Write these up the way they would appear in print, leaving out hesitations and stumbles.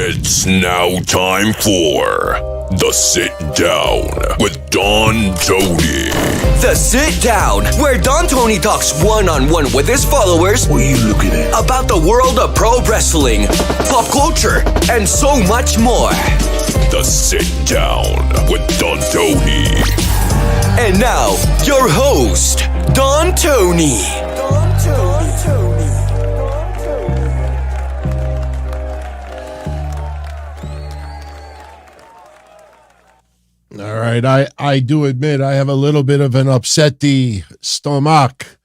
It's now time for The Sit Down with Don Tony. The Sit Down, where Don Tony talks one-on-one with his followers. What are you looking at? About the world of pro wrestling, pop culture, and so much more. The Sit Down with Don Tony. And now, your host, Don Tony. All right, I do admit I have a little bit of an upsetty stomach.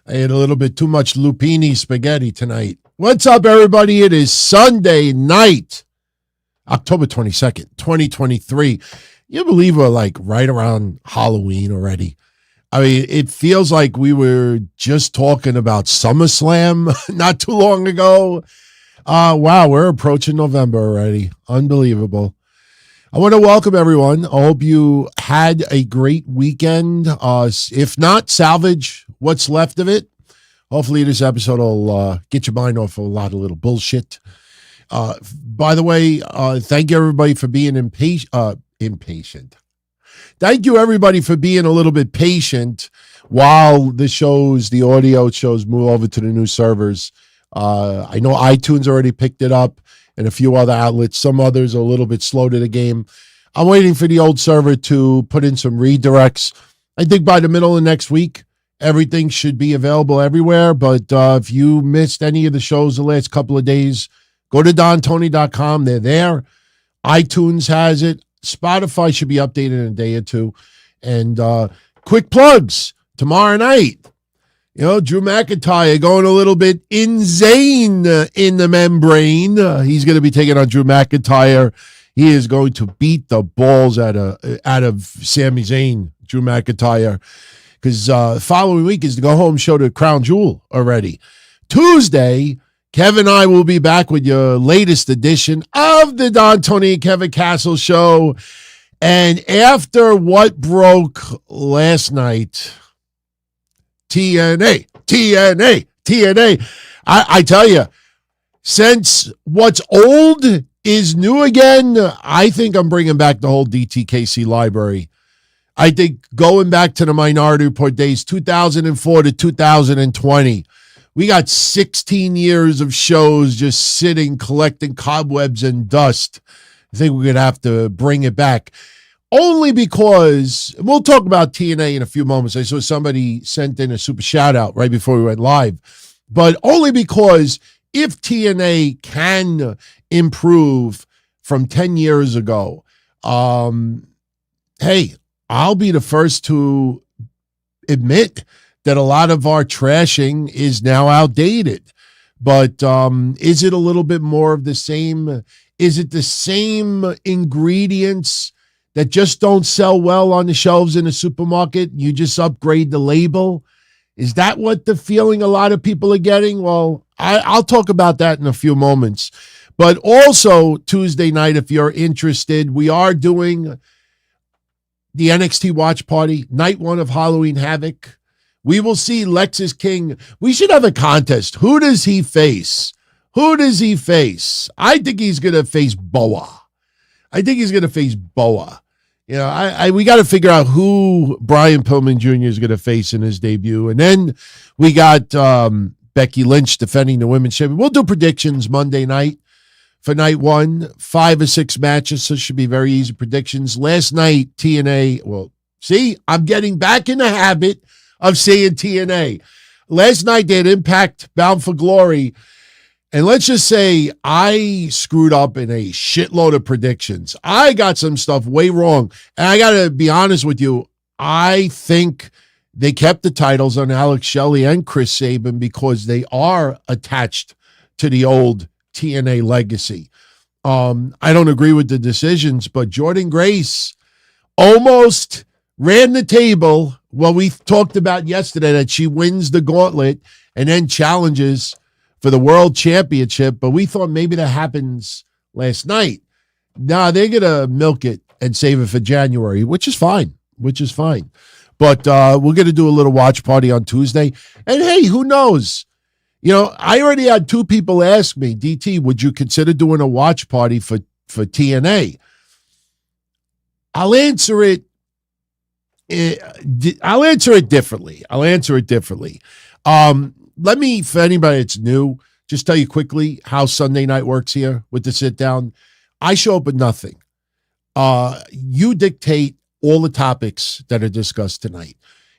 I ate a little bit too much lupini spaghetti tonight. What's up, everybody? It is Sunday night, October 22nd, 2023. You believe we're like right around Halloween already? I mean, it feels like we were just talking about SummerSlam not too long ago. Wow, we're approaching November already. Unbelievable. I want to welcome everyone. I hope you had a great weekend. If not, salvage what's left of it. Hopefully this episode will get your mind off a lot of little bullshit. By the way, thank you everybody for being impatient. Thank you everybody for being a little bit patient while the audio shows move over to the new servers. I know iTunes already picked it up, and a few other outlets. Some others are a little bit slow to the game. I'm waiting for the old server to put in some redirects. I think by the middle of next week, everything should be available everywhere. But if you missed any of the shows the last couple of days, go to dontony.com. They're there. iTunes has it. Spotify should be updated in a day or two. And quick plugs. Tomorrow night, Drew McIntyre going a little bit insane in the membrane. He's going to be taking on Drew McIntyre. He is going to beat the balls out of Sami Zayn, Drew McIntyre, because following week is the go-home show to Crown Jewel already. Tuesday, Kevin and I will be back with your latest edition of the Don Tony and Kevin Castle Show. And after what broke last night, TNA. I tell you, since what's old is new again, I think I'm bringing back the whole DTKC library. I think going back to the Minority Report days, 2004 to 2020, we got 16 years of shows just sitting, collecting cobwebs and dust. I think we're going to have to bring it back. Only because, we'll talk about TNA in a few moments. I saw somebody sent in a super shout out right before we went live. But only because if TNA can improve from 10 years ago, hey, I'll be the first to admit that a lot of our trashing is now outdated. But is it a little bit more of the same? Is it the same ingredients that just don't sell well on the shelves in a supermarket? You just upgrade the label. Is that what the feeling a lot of people are getting? Well, I'll talk about that in a few moments. But also Tuesday night, if you're interested, we are doing the NXT Watch Party, night one of Halloween Havoc. We will see Lexus King. We should have a contest. Who does he face? I think he's going to face Boa. We got to figure out who Brian Pillman Jr. is going to face in his debut. And then we got Becky Lynch defending the women's champion. We'll do predictions Monday night for night one, 5 or 6 matches. So it should be very easy predictions. Last night, TNA, well, see, I'm getting back in the habit of saying TNA. Last night, they had Impact Bound for Glory. And let's just say I screwed up in a shitload of predictions. I got some stuff way wrong. And I got to be honest with you, I think they kept the titles on Alex Shelley and Chris Sabin because they are attached to the old TNA legacy. I don't agree with the decisions, but Jordynne Grace almost ran the table. Well, we talked about yesterday that she wins the gauntlet and then challenges for the world championship, but we thought maybe that happens last night. Nah, they're going to milk it and save it for January, which is fine. But we're going to do a little watch party on Tuesday. And hey, who knows? I already had 2 people ask me, DT, would you consider doing a watch party for TNA? I'll answer it. I'll answer it differently. Let me, for anybody that's new, just tell you quickly how Sunday night works here with the sit down. I show up with nothing. You dictate all the topics that are discussed tonight.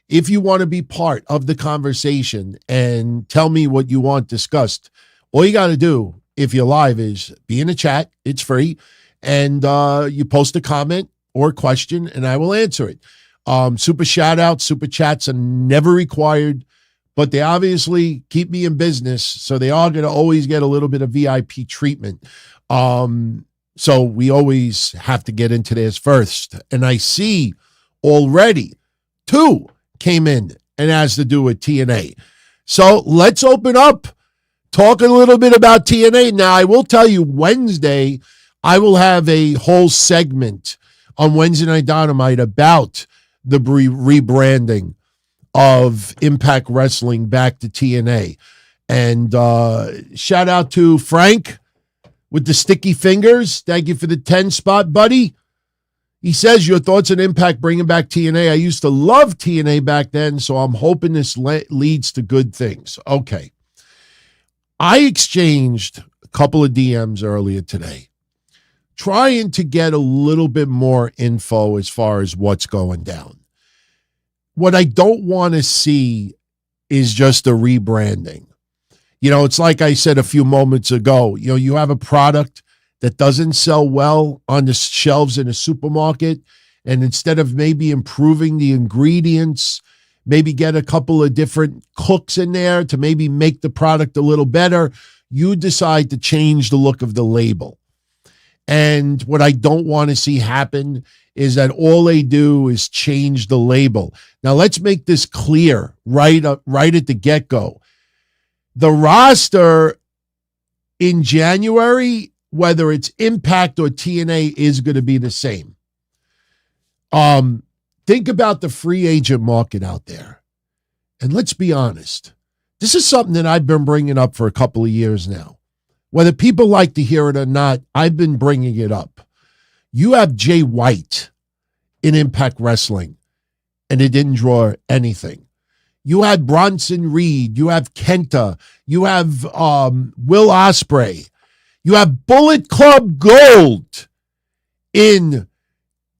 If you want to be part of the conversation and tell me what you want discussed, all you got to do, if you're live, is be in the chat. It's free. And you post a comment or a question, and I will answer it. Super shout outs, super chats are never required, but they obviously keep me in business, so they are going to always get a little bit of VIP treatment. So we always have to get into this first. And I see already 2 came in and has to do with TNA. So let's open up, talk a little bit about TNA. Now, I will tell you, Wednesday, I will have a whole segment on Wednesday Night Dynamite about the rebranding of Impact Wrestling back to TNA. And shout out to Frank with the sticky fingers. Thank you for the 10 spot, buddy. He says, your thoughts on Impact bringing back TNA. I used to love TNA back then, so I'm hoping this leads to good things. Okay. I exchanged a couple of DMs earlier today, trying to get a little bit more info as far as what's going down. What I don't want to see is just a rebranding. It's like I said a few moments ago, you have a product that doesn't sell well on the shelves in a supermarket, and instead of maybe improving the ingredients, maybe get a couple of different cooks in there to maybe make the product a little better, you decide to change the look of the label. And what I don't want to see happen is that all they do is change the label. Now, let's make this clear right at the get-go. The roster in January, whether it's Impact or TNA, is going to be the same. Think about the free agent market out there. And let's be honest. This is something that I've been bringing up for a couple of years now. Whether people like to hear it or not, I've been bringing it up. You have Jay White in Impact Wrestling, and it didn't draw anything. You had Bronson Reed. You have Kenta. You have Will Ospreay. You have Bullet Club Gold in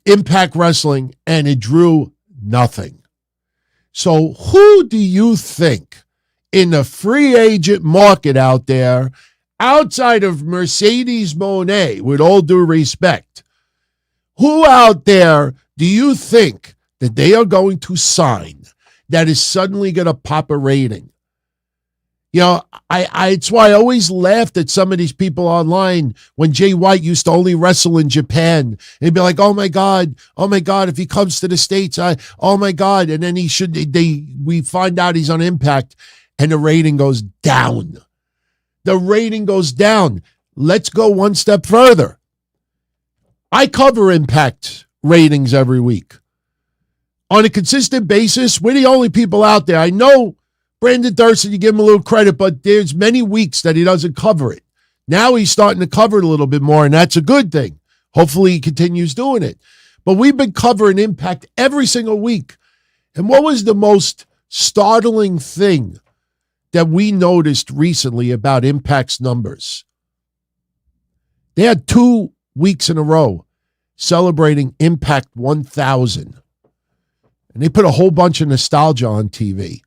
Impact Wrestling, and it drew nothing. So who do you think in the free agent market out there, outside of Mercedes Moné, with all due respect, who out there do you think that they are going to sign that is suddenly going to pop a rating? It's why I always laughed at some of these people online when Jay White used to only wrestle in Japan. They'd be like, oh my God, if he comes to the States, oh my God. And then we find out he's on Impact and the rating goes down. Let's go one step further. I cover Impact ratings every week. On a consistent basis, we're the only people out there. I know Brandon Thurston, you give him a little credit, but there's many weeks that he doesn't cover it. Now he's starting to cover it a little bit more, and that's a good thing. Hopefully he continues doing it. But we've been covering Impact every single week. And what was the most startling thing that we noticed recently about Impact's numbers? They had 2 weeks in a row celebrating Impact 1000. And they put a whole bunch of nostalgia on TV.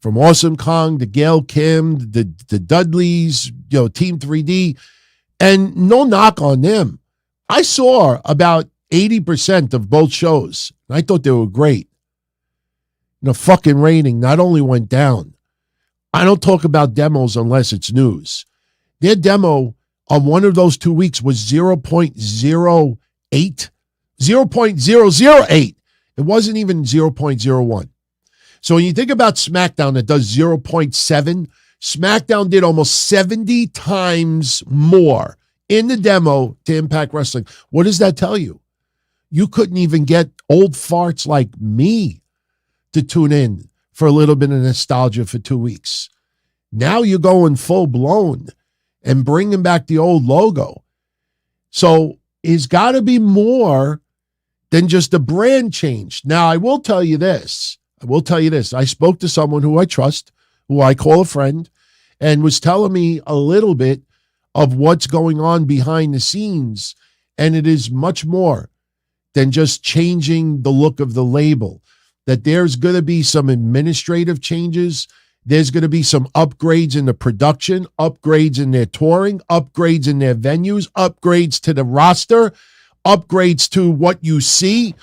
From Awesome Kong to Gail Kim, the Dudleys, Team 3D, and no knock on them. I saw about 80% of both shows, and I thought they were great. Fucking rating not only went down. I don't talk about demos unless it's news. Their demo on one of those 2 weeks was 0.08. 0.008. It wasn't even 0.01. So when you think about SmackDown that does 0.7, SmackDown did almost 70 times more in the demo to Impact Wrestling. What does that tell you? You couldn't even get old farts like me to tune in for a little bit of nostalgia for 2 weeks. Now you're going full blown and bringing back the old logo. So it's got to be more than just a brand change. Now, I will tell you this. I spoke to someone who I trust, who I call a friend, and was telling me a little bit of what's going on behind the scenes. And it is much more than just changing the look of the label. That there's going to be some administrative changes. There's going to be some upgrades in the production, upgrades in their touring, upgrades in their venues, upgrades to the roster, upgrades to what you see,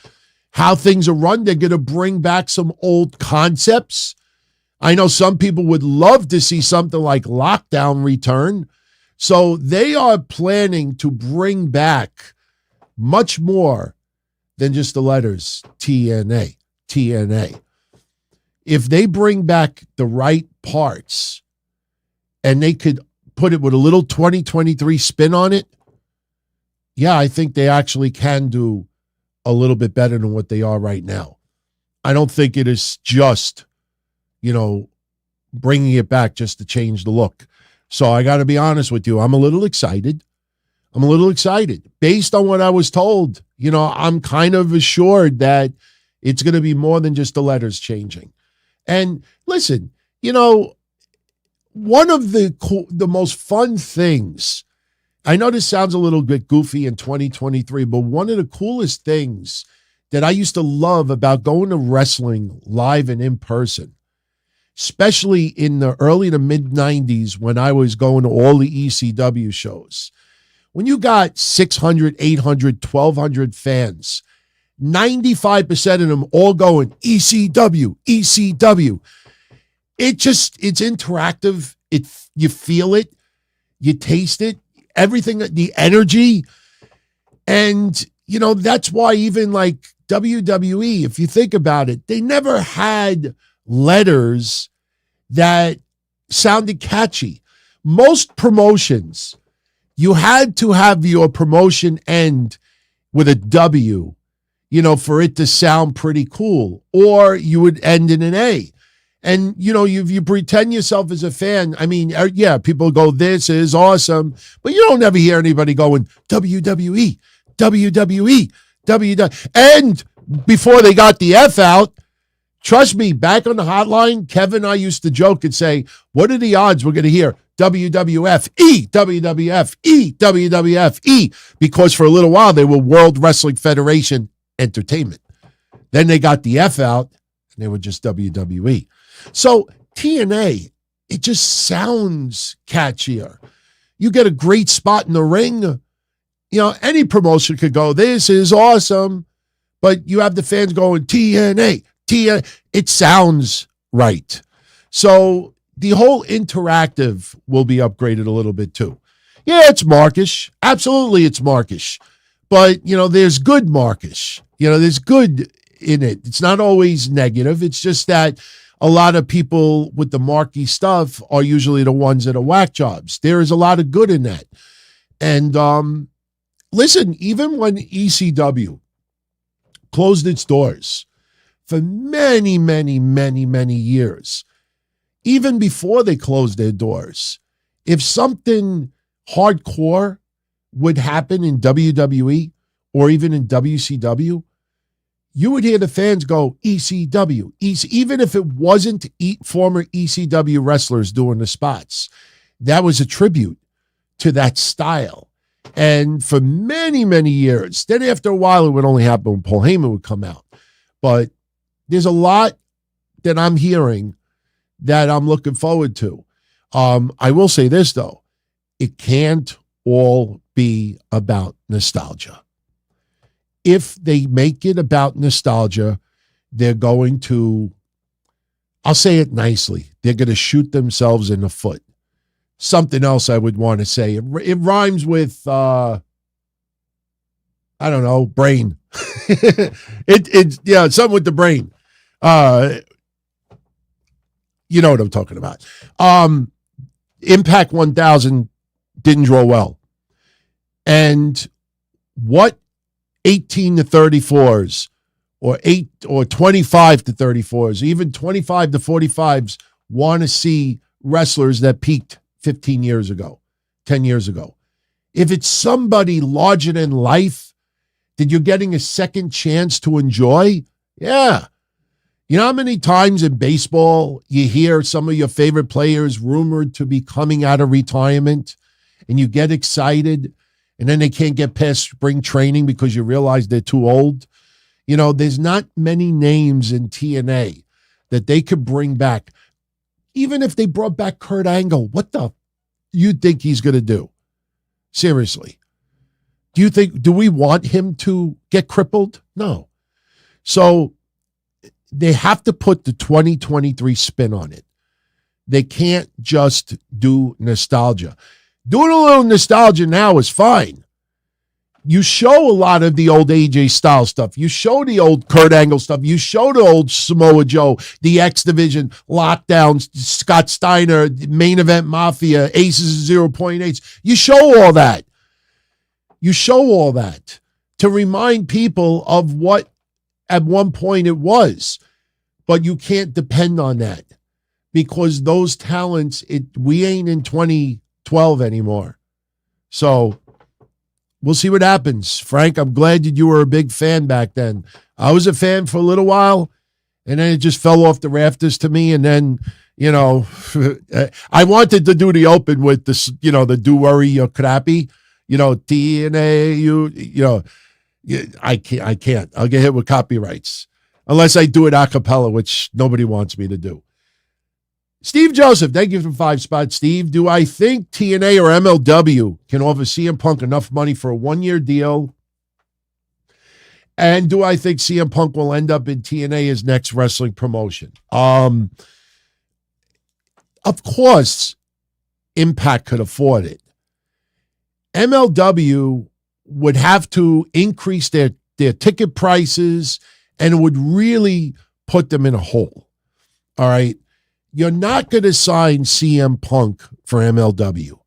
how things are run. They're going to bring back some old concepts. I know some people would love to see something like Lockdown return. So they are planning to bring back much more than just the letters TNA. If they bring back the right parts and they could put it with a little 2023 spin on it, yeah, I think they actually can do a little bit better than what they are right now. I don't think it is just, bringing it back just to change the look. So I got to be honest with you. I'm a little excited. Based on what I was told. I'm kind of assured that it's going to be more than just the letters changing. And listen, one of the most fun things, I know this sounds a little bit goofy in 2023, but one of the coolest things that I used to love about going to wrestling live and in person, especially in the early to mid 90s when I was going to all the ECW shows, when you got 600, 800, 1,200 fans, 95% of them all going ECW. It's interactive. You feel it, you taste it, everything, the energy. And, that's why even like WWE, if you think about it, they never had letters that sounded catchy. Most promotions, you had to have your promotion end with a W, for it to sound pretty cool, or you would end in an A. And, you pretend yourself as a fan. I mean, yeah, people go, this is awesome, but you don't ever hear anybody going WWE. And before they got the F out, trust me, back on the hotline, Kevin and I used to joke and say, what are the odds we're going to hear WWF-E, WWF-E, WWF-E? Because for a little while, they were World Wrestling Federation Entertainment. Then they got the F out, and they were just WWE. So TNA, it just sounds catchier. You get a great spot in the ring. Any promotion could go, this is awesome. But you have the fans going, TNA. It sounds right. So the whole interactive will be upgraded a little bit too. Yeah, it's markish. Absolutely, it's markish. But, there's good markish. There's good in it. It's not always negative. It's just that a lot of people with the marky stuff are usually the ones that are whack jobs. There is a lot of good in that. And listen, even when ECW closed its doors for many, many, many, many years, even before they closed their doors, if something hardcore would happen in WWE or even in WCW, you would hear the fans go, ECW, even if it wasn't former ECW wrestlers doing the spots. That was a tribute to that style. And for many, many years, then after a while, it would only happen when Paul Heyman would come out. But there's a lot that I'm hearing that I'm looking forward to. I will say this, though. It can't all be about nostalgia. If they make it about nostalgia, they're going to, I'll say it nicely, they're going to shoot themselves in the foot. Something else I would want to say. It rhymes with, I don't know, brain. Yeah, something with the brain. You know what I'm talking about. Impact 1000 didn't draw well. And what 18 to 34s or 25 to 34s, even 25 to 45s want to see wrestlers that peaked 15 years ago, 10 years ago. If it's somebody larger than life that you're getting a second chance to enjoy, yeah. You know how many times in baseball you hear some of your favorite players rumored to be coming out of retirement and you get excited and then they can't get past spring training because you realize they're too old? You know, there's not many names in TNA that they could bring back. Even if they brought back Kurt Angle, what the you think he's going to do? Seriously. Do we want him to get crippled? No. So they have to put the 2023 spin on it. They can't just do nostalgia. Doing a little nostalgia now is fine. You show a lot of the old AJ Styles stuff. You show the old Kurt Angle stuff. You show the old Samoa Joe, the X Division, Lockdowns, Scott Steiner, Main Event Mafia, Aces 0.8. You show all that. You show all that to remind people of what at one point it was. But you can't depend on that because those talents, we ain't in 2012 anymore. So we'll see what happens. Frank, I'm glad that you were a big fan back then. I was a fan for a little while, and then it just fell off the rafters to me. And then, you know, I wanted to do the open with this, you know, the Do Worry You're Crappy, you know, TNA, you know, I can't. I'll get hit with copyrights unless I do it a cappella, which nobody wants me to do. Steve Joseph, thank you for 5 spots, Steve. Do I think TNA or MLW can offer CM Punk enough money for a 1-year deal? And do I think CM Punk will end up in TNA as next wrestling promotion? Of course, Impact could afford it. MLW would have to increase their ticket prices, and it would really put them in a hole. All right? You're not going to sign CM Punk for MLW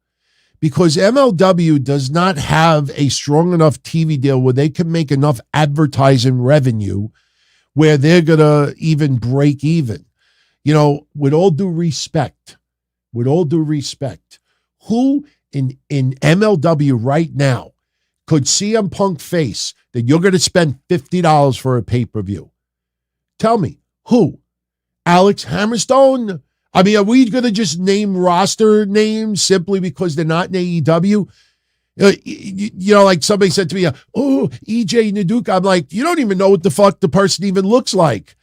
because MLW does not have a strong enough TV deal where they can make enough advertising revenue where they're going to even break even. You know, with all due respect, who in MLW right now could CM Punk face that you're going to spend $50 for a pay-per-view? Tell me, who? Alex Hammerstone? I mean, are we going to just name roster names simply because they're not in AEW? You know, like somebody said to me, EJ Naduka. I'm like, you don't even know what the fuck the person even looks like.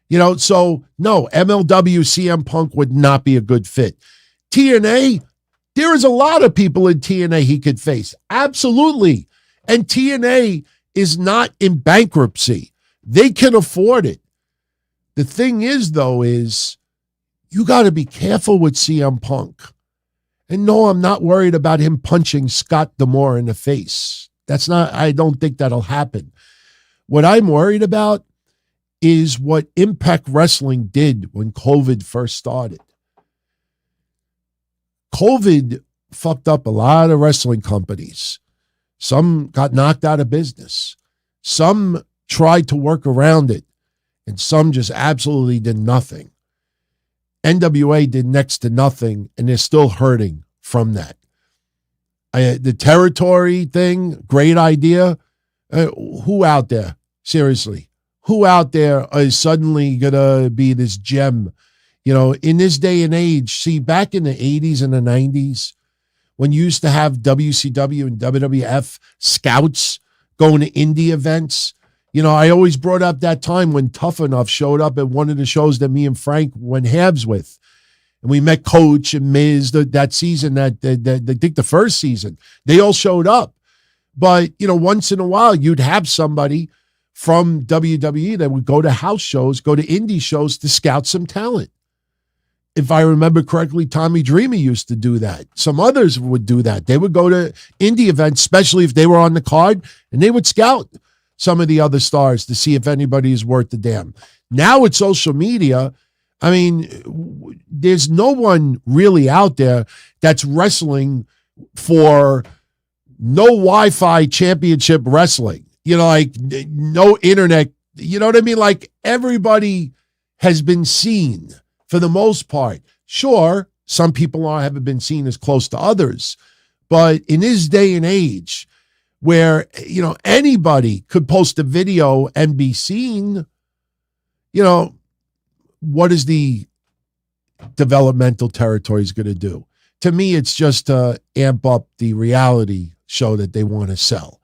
You know, so no, MLW CM Punk would not be a good fit. TNA, there is a lot of people in TNA he could face. Absolutely. And TNA is not in bankruptcy. They can afford it. The thing is, though, is you got to be careful with CM Punk. And no, I'm not worried about him punching Scott D'Amore in the face. I don't think that'll happen. What I'm worried about is what Impact Wrestling did when COVID first started. COVID fucked up a lot of wrestling companies. Some got knocked out of business. Some tried to work around it. And some just absolutely did nothing. NWA did next to nothing, and they're still hurting from that. The territory thing, great idea. Who out there, seriously, who out there is suddenly going to be this gem? You know, in this day and age, see, back in the 80s and the 90s, when you used to have WCW and WWF scouts going to indie events, you know, I always brought up that time when Tough Enough showed up at one of the shows that me and Frank went halves with. And we met Coach and Miz that season, I think the first season. They all showed up. But, you know, once in a while, you'd have somebody from WWE that would go to house shows, go to indie shows to scout some talent. If I remember correctly, Tommy Dreamer used to do that. Some others would do that. They would go to indie events, especially if they were on the card, and they would scout some of the other stars to see if anybody is worth the damn. Now with social media, I mean, there's no one really out there that's wrestling for no Wi-Fi championship wrestling. You know, like no internet. You know what I mean? Like everybody has been seen for the most part. Sure, Some people haven't been seen as close to others. But in this day and age where, anybody could post a video and be seen, what is the developmental territories going to do? To me, it's just to amp up the reality show that they want to sell.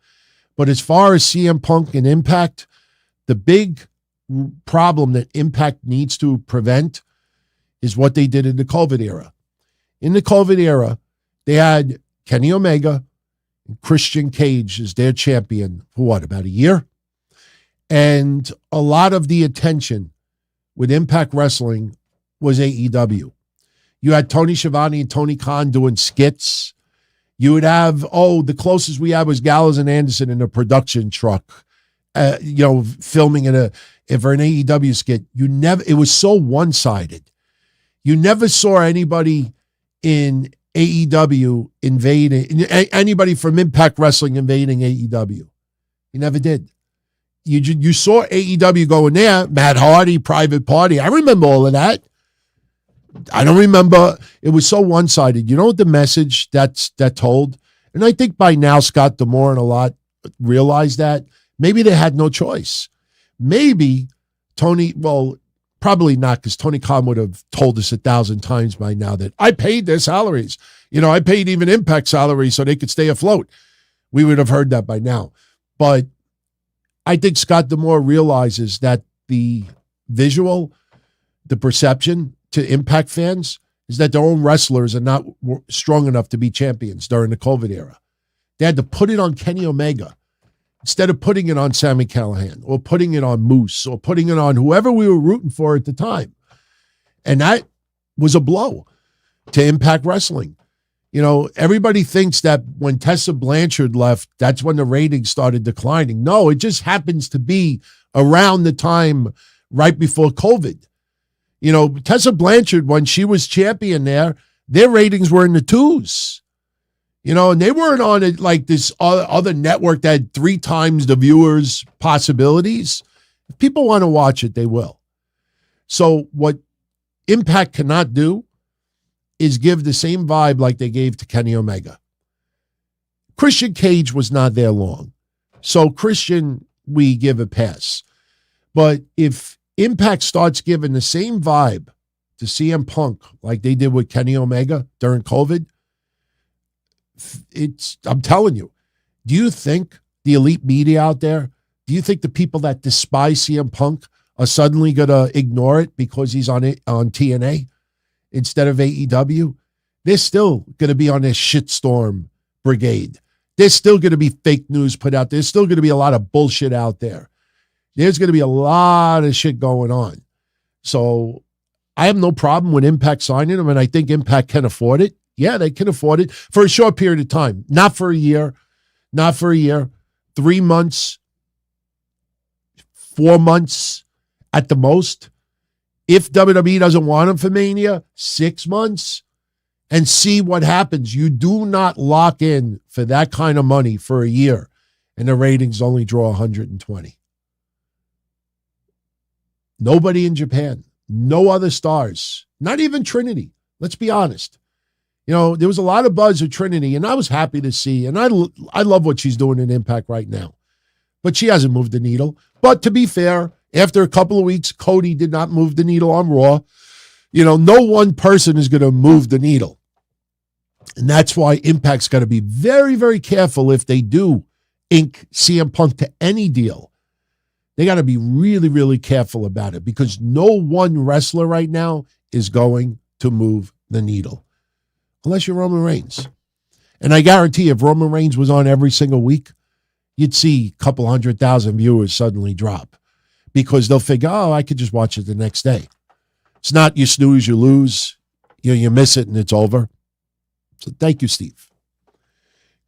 But as far as CM Punk and Impact, the big problem that Impact needs to prevent is what they did in the COVID era. In the COVID era, they had Kenny Omega and Christian Cage as their champion for about a year? And a lot of the attention with Impact Wrestling was AEW. You had Tony Schiavone and Tony Khan doing skits. You would have, the closest we had was Gallows and Anderson in a production truck, filming for an AEW skit. It was so one-sided. You never saw anybody in AEW invading, anybody from Impact Wrestling invading AEW. You never did. You saw AEW going there, Matt Hardy, Private Party. I remember all of that. I don't remember. It was so one-sided. You know what the message that told? And I think by now Scott D'Amore and a lot realized that. Maybe they had no choice. Maybe Tony, probably not, because Tony Khan would have told us 1,000 times by now that I paid their salaries. I paid even Impact salaries so they could stay afloat. We would have heard that by now. But I think Scott D'Amore realizes that the visual, the perception to Impact fans is that their own wrestlers are not strong enough to be champions during the COVID era. They had to put it on Kenny Omega instead of putting it on Sami Callihan or putting it on Moose or putting it on whoever we were rooting for at the time. And that was a blow to Impact Wrestling. Everybody thinks that when Tessa Blanchard left, that's when the ratings started declining. No, it just happens to be around the time right before COVID. Tessa Blanchard, when she was champion there, their ratings were in the 2s. And they weren't on it like this other network that had 3 times the viewers' possibilities. If people want to watch it, they will. So what Impact cannot do is give the same vibe like they gave to Kenny Omega. Christian Cage was not there long. So Christian, we give a pass. But if Impact starts giving the same vibe to CM Punk like they did with Kenny Omega during COVID, I'm telling you, do you think the elite media out there, do you think the people that despise CM Punk are suddenly going to ignore it because he's on TNA instead of AEW? They're still going to be on this shitstorm brigade. There's still going to be fake news put out there. There's still going to be a lot of bullshit out there. There's going to be a lot of shit going on. So I have no problem with Impact signing him, and I think Impact can afford it. Yeah, they can afford it for a short period of time. Not for a year. 3 months, 4 months at the most. If WWE doesn't want him for Mania, 6 months, and see what happens. You do not lock in for that kind of money for a year, and the ratings only draw 120. Nobody in Japan. No other stars. Not even Trinity. Let's be honest. There was a lot of buzz at Trinity, and I was happy to see, and I love what she's doing in Impact right now. But she hasn't moved the needle. But to be fair, after a couple of weeks, Cody did not move the needle on Raw. No one person is going to move the needle. And that's why Impact's got to be very, very careful if they do ink CM Punk to any deal. They got to be really, really careful about it because no one wrestler right now is going to move the needle. Unless you're Roman Reigns. And I guarantee if Roman Reigns was on every single week, you'd see a couple 100,000 viewers suddenly drop because they'll figure, I could just watch it the next day. It's not you snooze, you lose. You miss it and it's over. So thank you, Steve.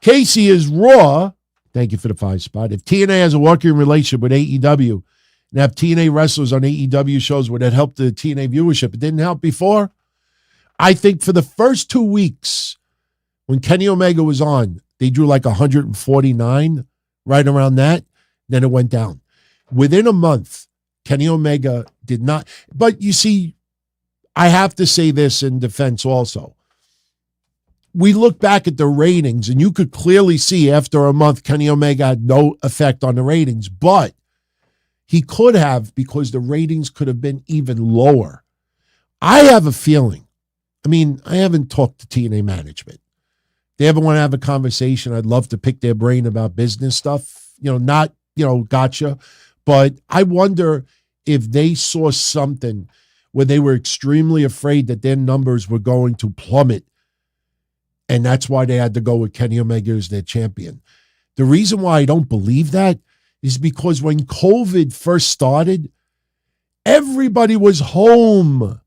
Casey is Raw. Thank you for the 5 spot. If TNA has a working relationship with AEW and have TNA wrestlers on AEW shows, would that help the TNA viewership? It didn't help before. I think for the first 2 weeks when Kenny Omega was on, they drew like 149, right around that. Then it went down. Within a month, Kenny Omega did not. But you see, I have to say this in defense also. We look back at the ratings, and you could clearly see after a month, Kenny Omega had no effect on the ratings, but he could have, because the ratings could have been even lower. I have a feeling, I mean, I haven't talked to TNA management. They ever want to have a conversation, I'd love to pick their brain about business stuff, not, gotcha. But I wonder if they saw something where they were extremely afraid that their numbers were going to plummet. And that's why they had to go with Kenny Omega as their champion. The reason why I don't believe that is because when COVID first started, everybody was home.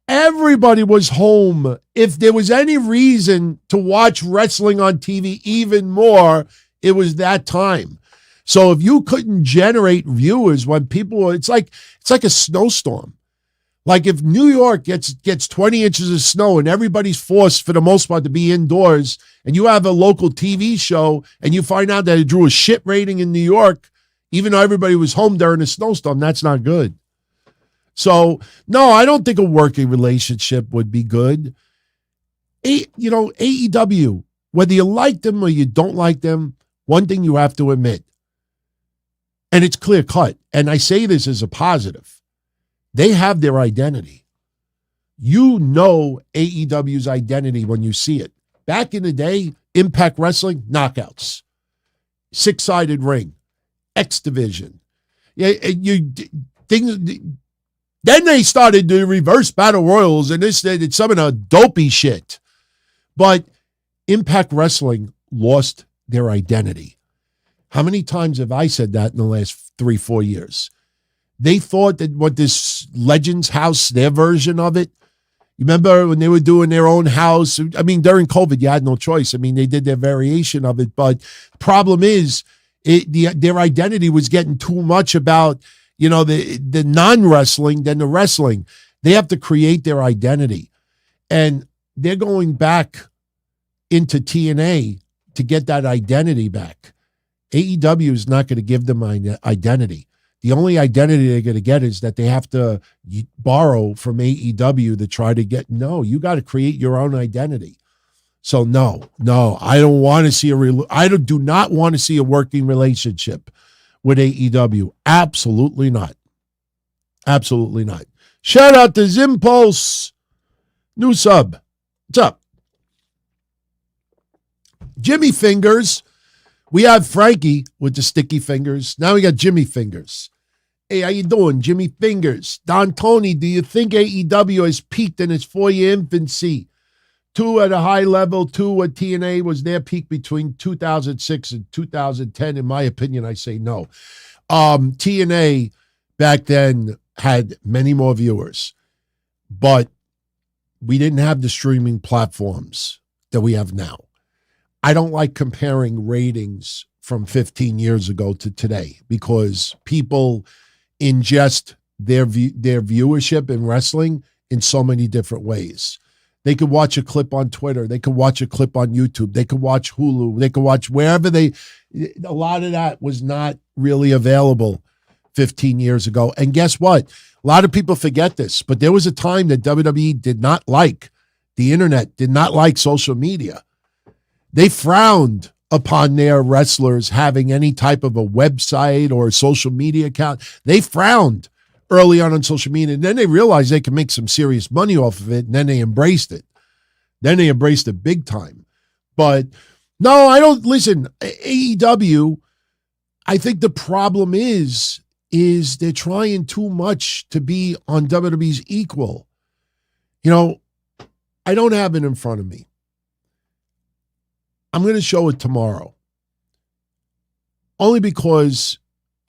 Everybody was home. If there was any reason to watch wrestling on TV even more, it was that time. So if you couldn't generate viewers when people, it's like a snowstorm. Like if New York gets 20 inches of snow and everybody's forced for the most part to be indoors, and you have a local TV show and you find out that it drew a shit rating in New York, even though everybody was home during a snowstorm, that's not good. So, no, I don't think a working relationship would be good. AEW, whether you like them or you don't like them, one thing you have to admit, and it's clear cut, and I say this as a positive, they have their identity. You know AEW's identity when you see it. Back in the day, Impact Wrestling, knockouts, six-sided ring, X Division. Then they started the reverse battle royals, and this did some of the dopey shit. But Impact Wrestling lost their identity. How many times have I said that in the last 3-4 years? They thought that what this Legends House, their version of it, you remember when they were doing their own house? I mean, during COVID, you had no choice. I mean, they did their variation of it. But the problem is, their identity was getting too much about, the non-wrestling than the wrestling. They have to create their identity. And they're going back into TNA to get that identity back. AEW is not going to give them an identity. The only identity they're going to get is that they have to borrow from AEW to try to get. No, you got to create your own identity. So no, I don't want to see do not want to see a working relationship with AEW. Absolutely not. Absolutely not. Shout out to Zimpulse. New sub. What's up? Jimmy Fingers. We have Frankie with the sticky fingers. Now we got Jimmy Fingers. Hey, how you doing, Jimmy Fingers? Don Tony, do you think AEW has peaked in its 4-year infancy? 2 at a high level, 2 at TNA was their peak between 2006 and 2010. In my opinion, I say no. TNA back then had many more viewers, but we didn't have the streaming platforms that we have now. I don't like comparing ratings from 15 years ago to today because people ingest their viewership in wrestling in so many different ways. They could watch a clip on Twitter. They could watch a clip on YouTube. They could watch Hulu. They could watch wherever a lot of that was not really available 15 years ago. And guess what? A lot of people forget this, but there was a time that WWE did not like the internet, did not like social media. They frowned upon their wrestlers having any type of a website or a social media account. They frowned early on social media, and then they realized they could make some serious money off of it, and then they embraced it. Then they embraced it big time. But no, I don't, listen, AEW, I think the problem is they're trying too much to be on WWE's equal. I don't have it in front of me. I'm going to show it tomorrow. Only because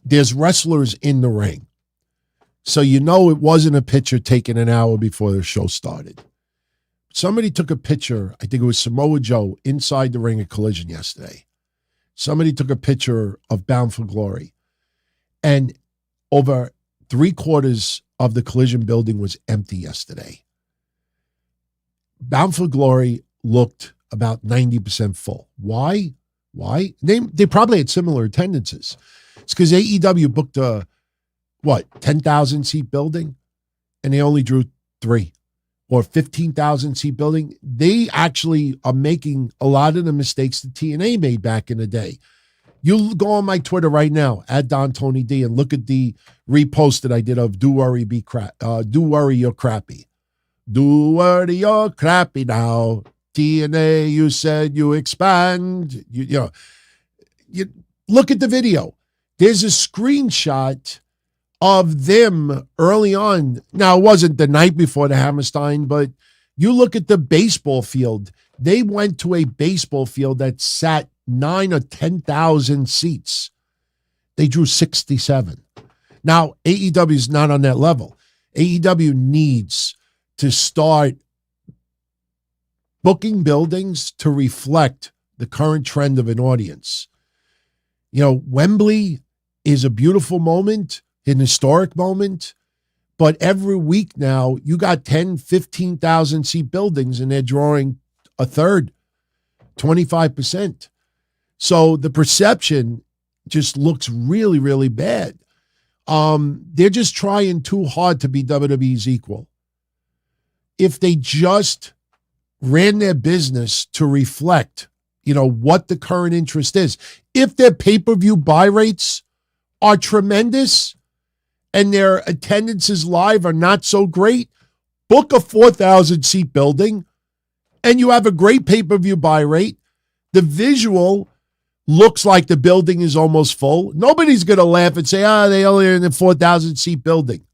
there's wrestlers in the ring. So it wasn't a picture taken an hour before the show started. Somebody took a picture, I think it was Samoa Joe, inside the ring at Collision yesterday. Somebody took a picture of Bound for Glory. And over 3/4 of the Collision building was empty yesterday. Bound for Glory looked about 90% full. Why? They probably had similar attendances. It's because AEW booked a 10,000 seat building, and they only drew 3 or 15,000 seat building, they actually are making a lot of the mistakes that TNA made back in the day. You go on my Twitter right now at Don Tony D and look at the repost that I did of Do Worry You're Crappy. Do worry you're crappy now. TNA, you said you expand. You look at the video. There's a screenshot of them early on. Now, it wasn't the night before the Hammerstein, but you look at the baseball field. They went to a baseball field that sat 9 or 10,000 seats. They drew 67. Now, AEW is not on that level. AEW needs to start booking buildings to reflect the current trend of an audience. You know, Wembley is a beautiful moment, an historic moment, but every week now you got 10, 15,000 seat buildings and they're drawing a third, 25%. So the perception just looks really, really bad. They're just trying too hard to be WWE's equal. If they just ran their business to reflect, what the current interest is. If their pay-per-view buy rates are tremendous and their attendances live are not so great, book a 4,000 seat building and you have a great pay-per-view buy rate. The visual looks like the building is almost full. Nobody's going to laugh and say, they only are in a 4,000 seat building.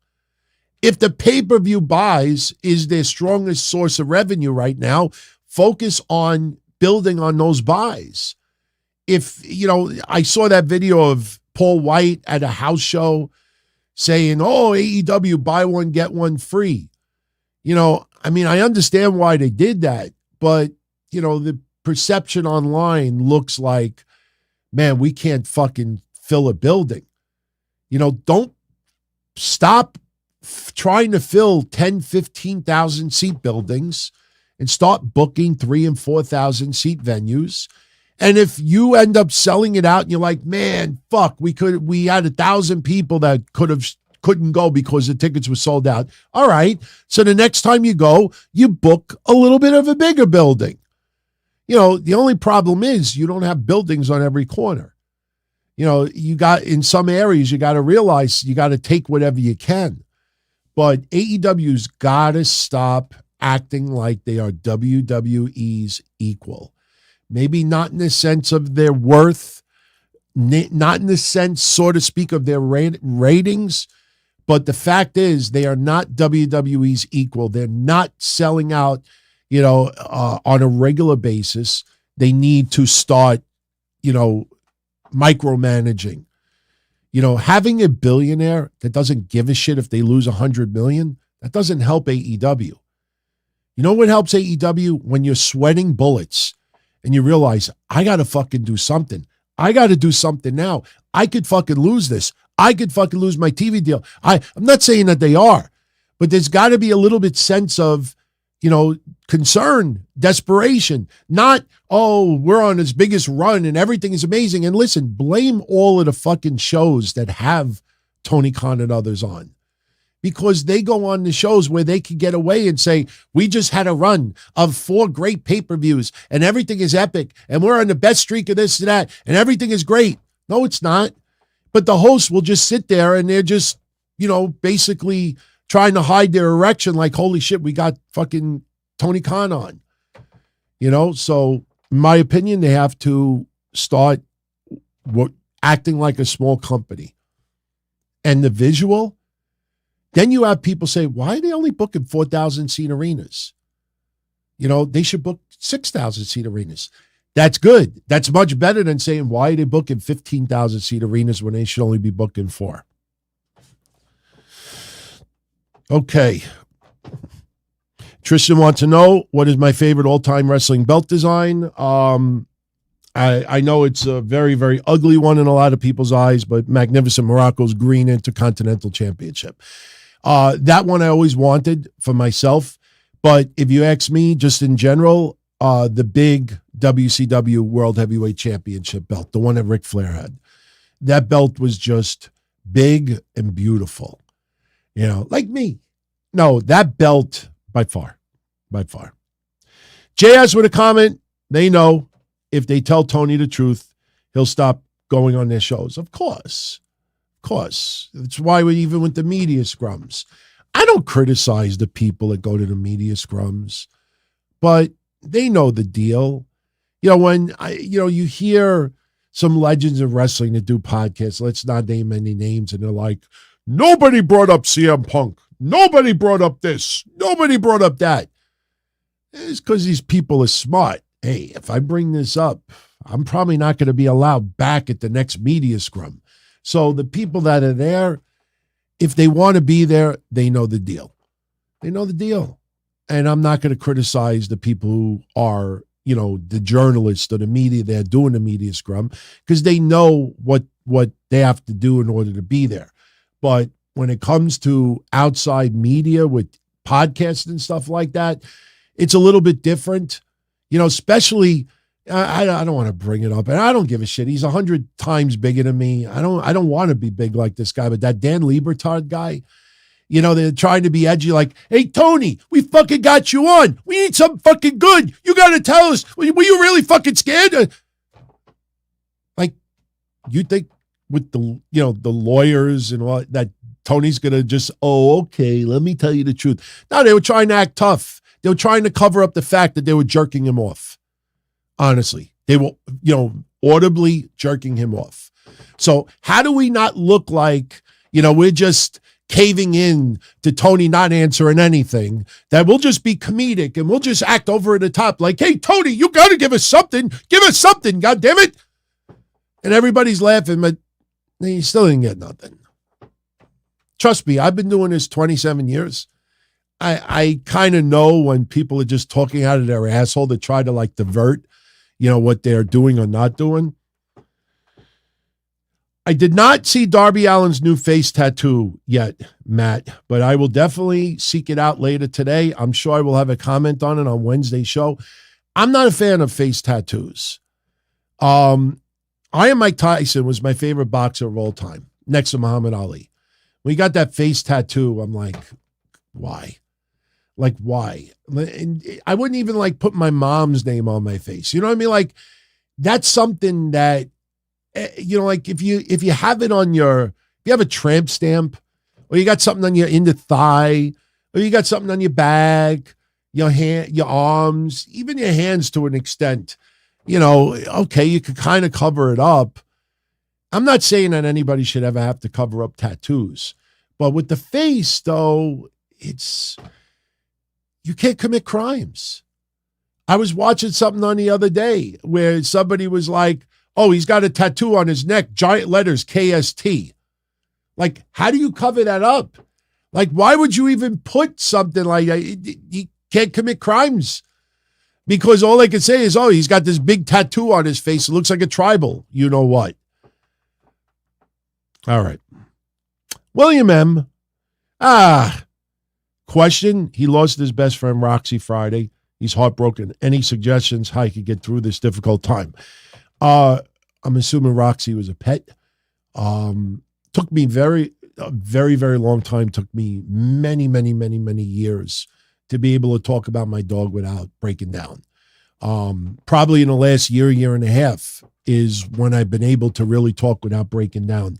If the pay-per-view buys is their strongest source of revenue right now, focus on building on those buys. If, I saw that video of Paul White at a house show saying, AEW, buy one, get one free. I understand why they did that, but, the perception online looks like, man, we can't fucking fill a building. Don't stop trying to fill 10, 15,000 seat buildings and start booking 3,000 and 4,000 seat venues. And if you end up selling it out and you're like, man, fuck, we had 1,000 people that couldn't go because the tickets were sold out. All right. So the next time you go, you book a little bit of a bigger building. The only problem is you don't have buildings on every corner. You got in some areas, you got to realize you got to take whatever you can. But AEW's got to stop acting like they are WWE's equal. Maybe not in the sense of their worth, not in the sense, so to speak, of their ratings, but the fact is they are not WWE's equal. They're not selling out, on a regular basis. They need to start, micromanaging. Having a billionaire that doesn't give a shit if they lose 100 million, that doesn't help AEW. You know what helps AEW? When you're sweating bullets and you realize, I got to fucking do something. I got to do something now. I could fucking lose this. I could fucking lose my TV deal. I'm not saying that they are, but there's got to be a little bit sense of, concern, desperation, not, we're on this biggest run and everything is amazing. And listen, blame all of the fucking shows that have Tony Khan and others on, because they go on the shows where they can get away and say, we just had a run of 4 great pay-per-views and everything is epic and we're on the best streak of this and that and everything is great. No, it's not. But the hosts will just sit there and they're just, basically trying to hide their erection like, holy shit, we got fucking Tony Khan on. So in my opinion, they have to start acting like a small company. And the visual, then you have people say, why are they only booking 4,000 seat arenas? They should book 6,000 seat arenas. That's good. That's much better than saying, why are they booking 15,000 seat arenas when they should only be booking 4? Okay. Tristan wants to know, what is my favorite all-time wrestling belt design? I know it's a very, very ugly one in a lot of people's eyes, but Magnificent Morocco's Green Intercontinental Championship. That one I always wanted for myself. But if you ask me, just in general, the big WCW World Heavyweight Championship belt, the one that Ric Flair had, that belt was just big and beautiful. Like me. No, that belt by far. JS with a comment. They know if they tell Tony the truth, he'll stop going on their shows. Of course. That's why we even with the media scrums. I don't criticize the people that go to the media scrums, but they know the deal. When you hear some legends of wrestling that do podcasts, let's not name any names, and they're like, nobody brought up CM Punk. Nobody brought up this. Nobody brought up that. It's because these people are smart. Hey, if I bring this up, I'm probably not going to be allowed back at the next media scrum. So the people that are there, if they want to be there, they know the deal. And I'm not going to criticize the people who are, the journalists or the media, they're doing the media scrum because they know what they have to do in order to be there. But when it comes to outside media with podcasts and stuff like that, it's a little bit different, especially I don't want to bring it up, and I don't give a shit. He's 100 times bigger than me. I don't want to be big like this guy, but that Dan Liebertard guy, they're trying to be edgy like, hey, Tony, we fucking got you on. We need something fucking good. You got to tell us, were you really fucking scared? Like, you think with the lawyers and all that, Tony's going to just, okay, let me tell you the truth. No, they were trying to act tough. They were trying to cover up the fact that they were jerking him off. Honestly, they were, audibly jerking him off. So how do we not look like, we're just caving in to Tony not answering anything, that we'll just be comedic and we'll just act over the top like, hey, Tony, you got to give us something. Give us something, God damn it. And everybody's laughing, but he still didn't get nothing. Trust me, I've been doing this 27 years. I kind of know when people are just talking out of their asshole to try to like divert, what they're doing or not doing. I did not see Darby Allin's new face tattoo yet, Matt, but I will definitely seek it out later today. I'm sure I will have a comment on it on Wednesday's show. I'm not a fan of face tattoos. Iron Mike Tyson was my favorite boxer of all time, next to Muhammad Ali. When he got that face tattoo, I'm like, why? Like, why? And I wouldn't even like put my mom's name on my face. You know what I mean? Like, that's something that, like if you have it on if you have a tramp stamp, or you got something on your in the thigh, or you got something on your back, your hand, your arms, even your hands to an extent, okay, you could kind of cover it up. I'm not saying that anybody should ever have to cover up tattoos, but with the face though, you can't commit crimes. I was watching something on the other day where somebody was like, oh, he's got a tattoo on his neck, giant letters, KST. Like, how do you cover that up? Like, why would you even put something like that? He can't commit crimes because all they can say is, oh, he's got this big tattoo on his face. It looks like a tribal. You know what? All right. William M. Question. He lost his best friend, Roxy, Friday. He's heartbroken. Any suggestions how he could get through this difficult time? I'm assuming Roxy was a pet. Took me a very, very long time. Took me many, many, many, many years to be able to talk about my dog without breaking down. Probably in the last year and a half is when I've been able to really talk without breaking down.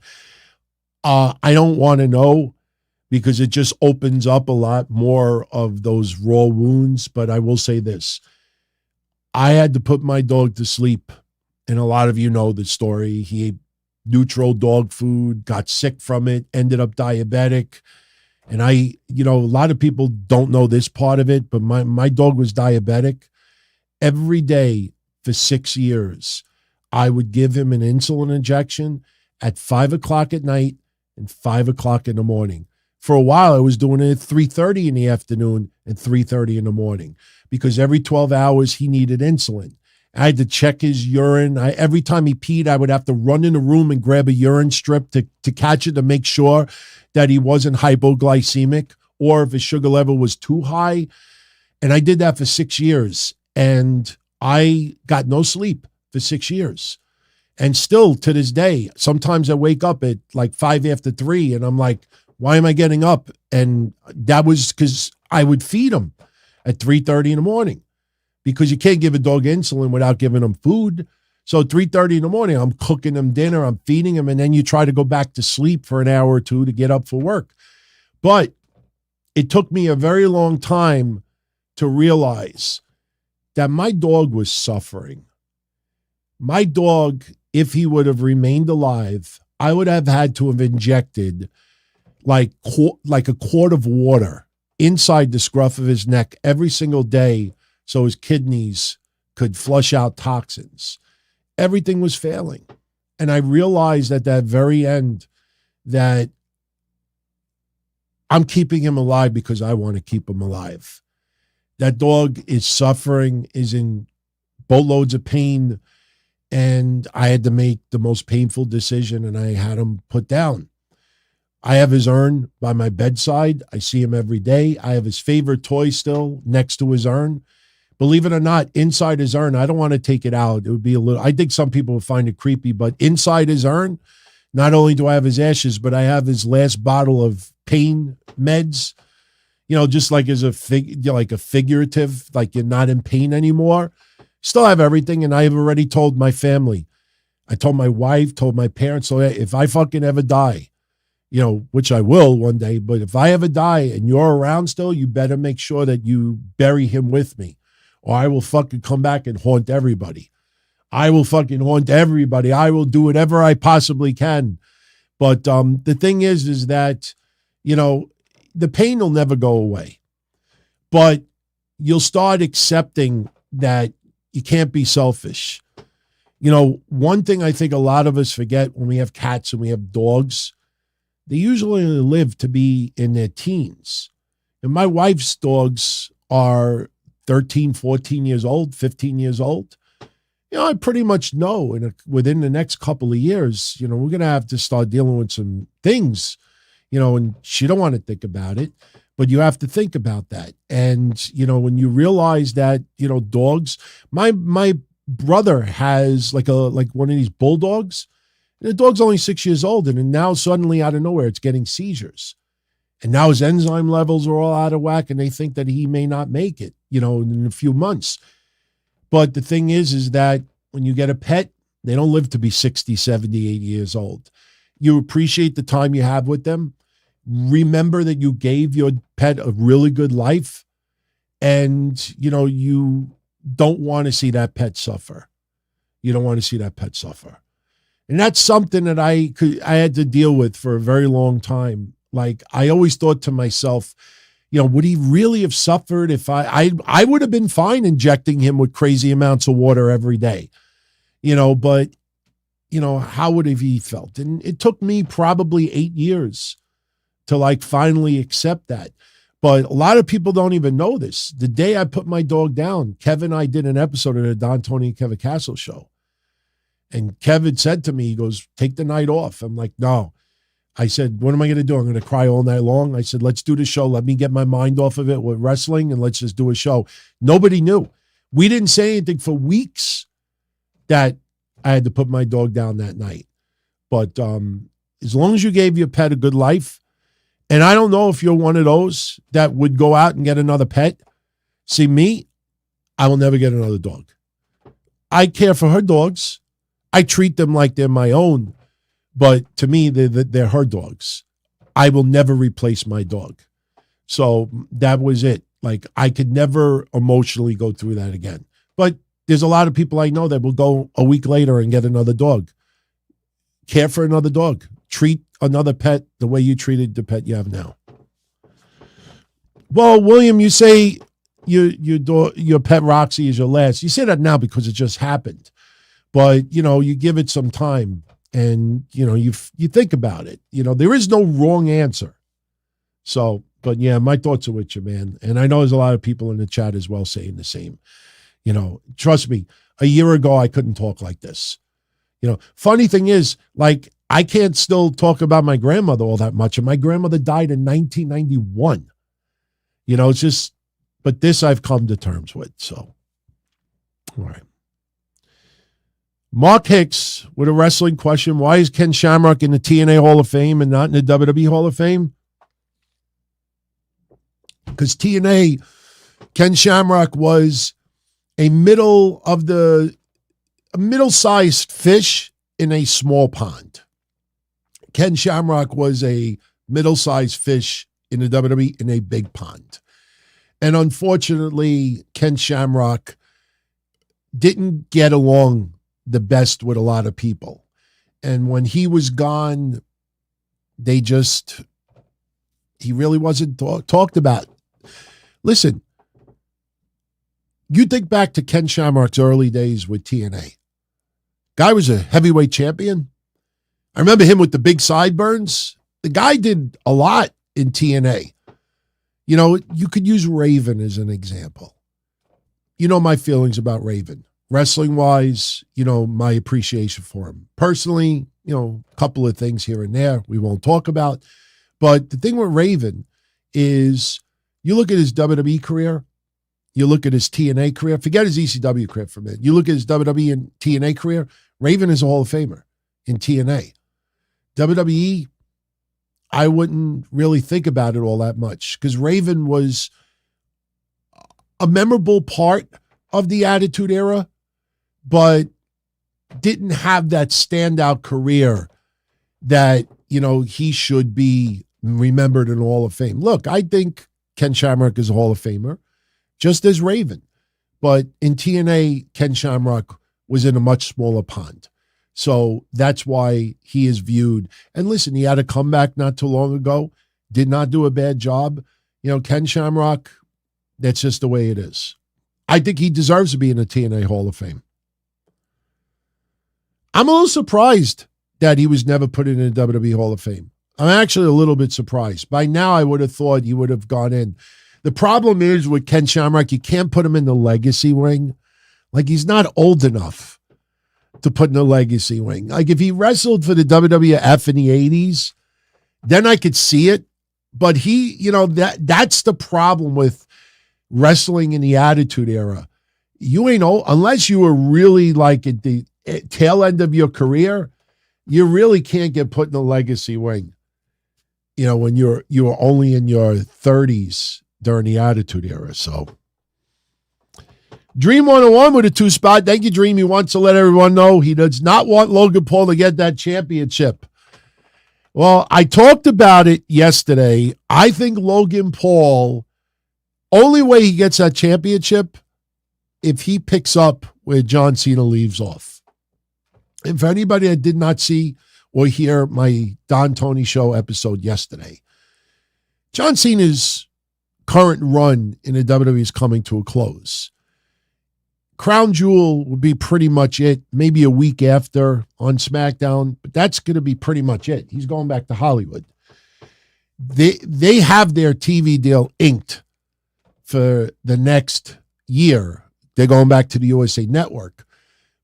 I don't want to know because it just opens up a lot more of those raw wounds. But I will say this. I had to put my dog to sleep. And a lot of you know the story. He ate neutral dog food, got sick from it, ended up diabetic. And a lot of people don't know this part of it, but my dog was diabetic. Every day for 6 years, I would give him an insulin injection at 5 o'clock at night and 5 o'clock in the morning. For a while, I was doing it at 3:30 in the afternoon and 3:30 in the morning because every 12 hours he needed insulin. I had to check his urine. Every time he peed, I would have to run in the room and grab a urine strip to catch it to make sure that he wasn't hypoglycemic or if his sugar level was too high. And I did that for 6 years. And I got no sleep for 6 years. And still to this day, sometimes I wake up at like 5 after 3 and I'm like, Why am I getting up? And that was because I would feed him at 3:30 in the morning, because you can't give a dog insulin without giving him food. So 3:30 in the morning, I'm cooking him dinner, I'm feeding him, and then you try to go back to sleep for an hour or two to get up for work. But it took me a very long time to realize that my dog was suffering. My dog, if he would have remained alive, I would have had to have injected like a quart of water inside the scruff of his neck every single day so his kidneys could flush out toxins. Everything was failing. And I realized at that very end that I'm keeping him alive because I want to keep him alive. That dog is suffering, is in boatloads of pain, and I had to make the most painful decision, and I had him put down. I have his urn by my bedside. I see him every day. I have his favorite toy still next to his urn. Believe it or not, inside his urn, I don't want to take it out. It would be a little, I think some people would find it creepy, but inside his urn, not only do I have his ashes, but I have his last bottle of pain meds, just like as a figurative, like you're not in pain anymore. Still have everything, and I have already told my family. I told my wife, told my parents, so if I fucking ever die, which I will one day, but if I ever die and you're around still, you better make sure that you bury him with me, or I will fucking come back and haunt everybody. I will fucking haunt everybody. I will do whatever I possibly can. But the thing is that, the pain will never go away. But you'll start accepting that you can't be selfish. One thing I think a lot of us forget when we have cats and we have dogs, they usually live to be in their teens. And my wife's dogs are 13, 14 years old, 15 years old. I pretty much know within the next couple of years, we're going to have to start dealing with some things, and she don't want to think about it, but you have to think about that. And, when you realize that, dogs, my brother has like one of these bulldogs. The dog's only 6 years old, and now suddenly out of nowhere, it's getting seizures. And now his enzyme levels are all out of whack, and they think that he may not make it, in a few months. But the thing is that when you get a pet, they don't live to be 60, 70, 80 years old. You appreciate the time you have with them. Remember that you gave your pet a really good life, and, you don't want to see that pet suffer. You don't want to see that pet suffer. And that's something that I had to deal with for a very long time. Like, I always thought to myself, would he really have suffered if I would have been fine injecting him with crazy amounts of water every day, but, how would have he felt? And it took me probably 8 years to finally accept that. But a lot of people don't even know this. The day I put my dog down, Kevin and I did an episode of the Don, Tony, and Kevin Castle show. And Kevin said to me, he goes, take the night off. I'm like, no. I said, what am I going to do? I'm going to cry all night long. I said, let's do the show. Let me get my mind off of it with wrestling, and let's just do a show. Nobody knew. We didn't say anything for weeks that I had to put my dog down that night. But as long as you gave your pet a good life, and I don't know if you're one of those that would go out and get another pet. See, me, I will never get another dog. I care for her dogs. I treat them like they're my own. But to me, they're her dogs. I will never replace my dog. So that was it. Like, I could never emotionally go through that again. But there's a lot of people I know that will go a week later and get another dog. Care for another dog. Treat another pet the way you treated the pet you have now. Well, William, you say your pet Roxy is your last. You say that now because it just happened. But, you give it some time. And, you think about it. There is no wrong answer. So, but yeah, my thoughts are with you, man. And I know there's a lot of people in the chat as well saying the same. Trust me, a year ago, I couldn't talk like this. Funny thing is, I can't still talk about my grandmother all that much. And my grandmother died in 1991. It's just, but this I've come to terms with. So, all right. Mark Hicks with a wrestling question. Why is Ken Shamrock in the TNA Hall of Fame and not in the WWE Hall of Fame? Because TNA, Ken Shamrock was a middle-sized fish in a small pond. Ken Shamrock was a middle-sized fish in the WWE in a big pond. And unfortunately, Ken Shamrock didn't get along the best with a lot of people. And when he was gone, he really wasn't talked about. Listen, you think back to Ken Shamrock's early days with TNA. Guy was a heavyweight champion. I remember him with the big sideburns. The guy did a lot in TNA. You know, you could use Raven as an example. You know my feelings about Raven. Wrestling-wise, you know, my appreciation for him. Personally, you know, a couple of things here and there we won't talk about. But the thing with Raven is you look at his WWE career, you look at his TNA career, forget his ECW career for a minute. You look at his WWE and TNA career, Raven is a Hall of Famer in TNA. WWE, I wouldn't really think about it all that much because Raven was a memorable part of the Attitude Era, but didn't have that standout career that, you know, he should be remembered in Hall of Fame. Look, I think Ken Shamrock is a Hall of Famer, just as Raven. But in TNA, Ken Shamrock was in a much smaller pond. So that's why he is viewed. And listen, he had a comeback not too long ago, did not do a bad job. You know, Ken Shamrock, that's just the way it is. I think he deserves to be in the TNA Hall of Fame. I'm a little surprised that he was never put in the WWE Hall of Fame. I'm actually a little bit surprised. By now, I would have thought he would have gone in. The problem is with Ken Shamrock, you can't put him in the legacy wing. Like, he's not old enough to put in the legacy wing. Like, if he wrestled for the WWF in the 80s, then I could see it. But he, you know, that's the problem with wrestling in the Attitude Era. You ain't old, unless you were really like at the tail end of your career, you really can't get put in the legacy wing. You know, when you were only in your 30s during the Attitude Era. So Dream 101 with a 2-spot. Thank you, Dream. He wants to let everyone know he does not want Logan Paul to get that championship. Well, I talked about it yesterday. I think Logan Paul, only way he gets that championship, if he picks up where John Cena leaves off. And for anybody that did not see or hear my Don Tony Show episode yesterday, John Cena's current run in the WWE is coming to a close. Crown Jewel will be pretty much it, maybe a week after on SmackDown, but that's going to be pretty much it. He's going back to Hollywood. They have their TV deal inked for the next year. They're going back to the USA Network,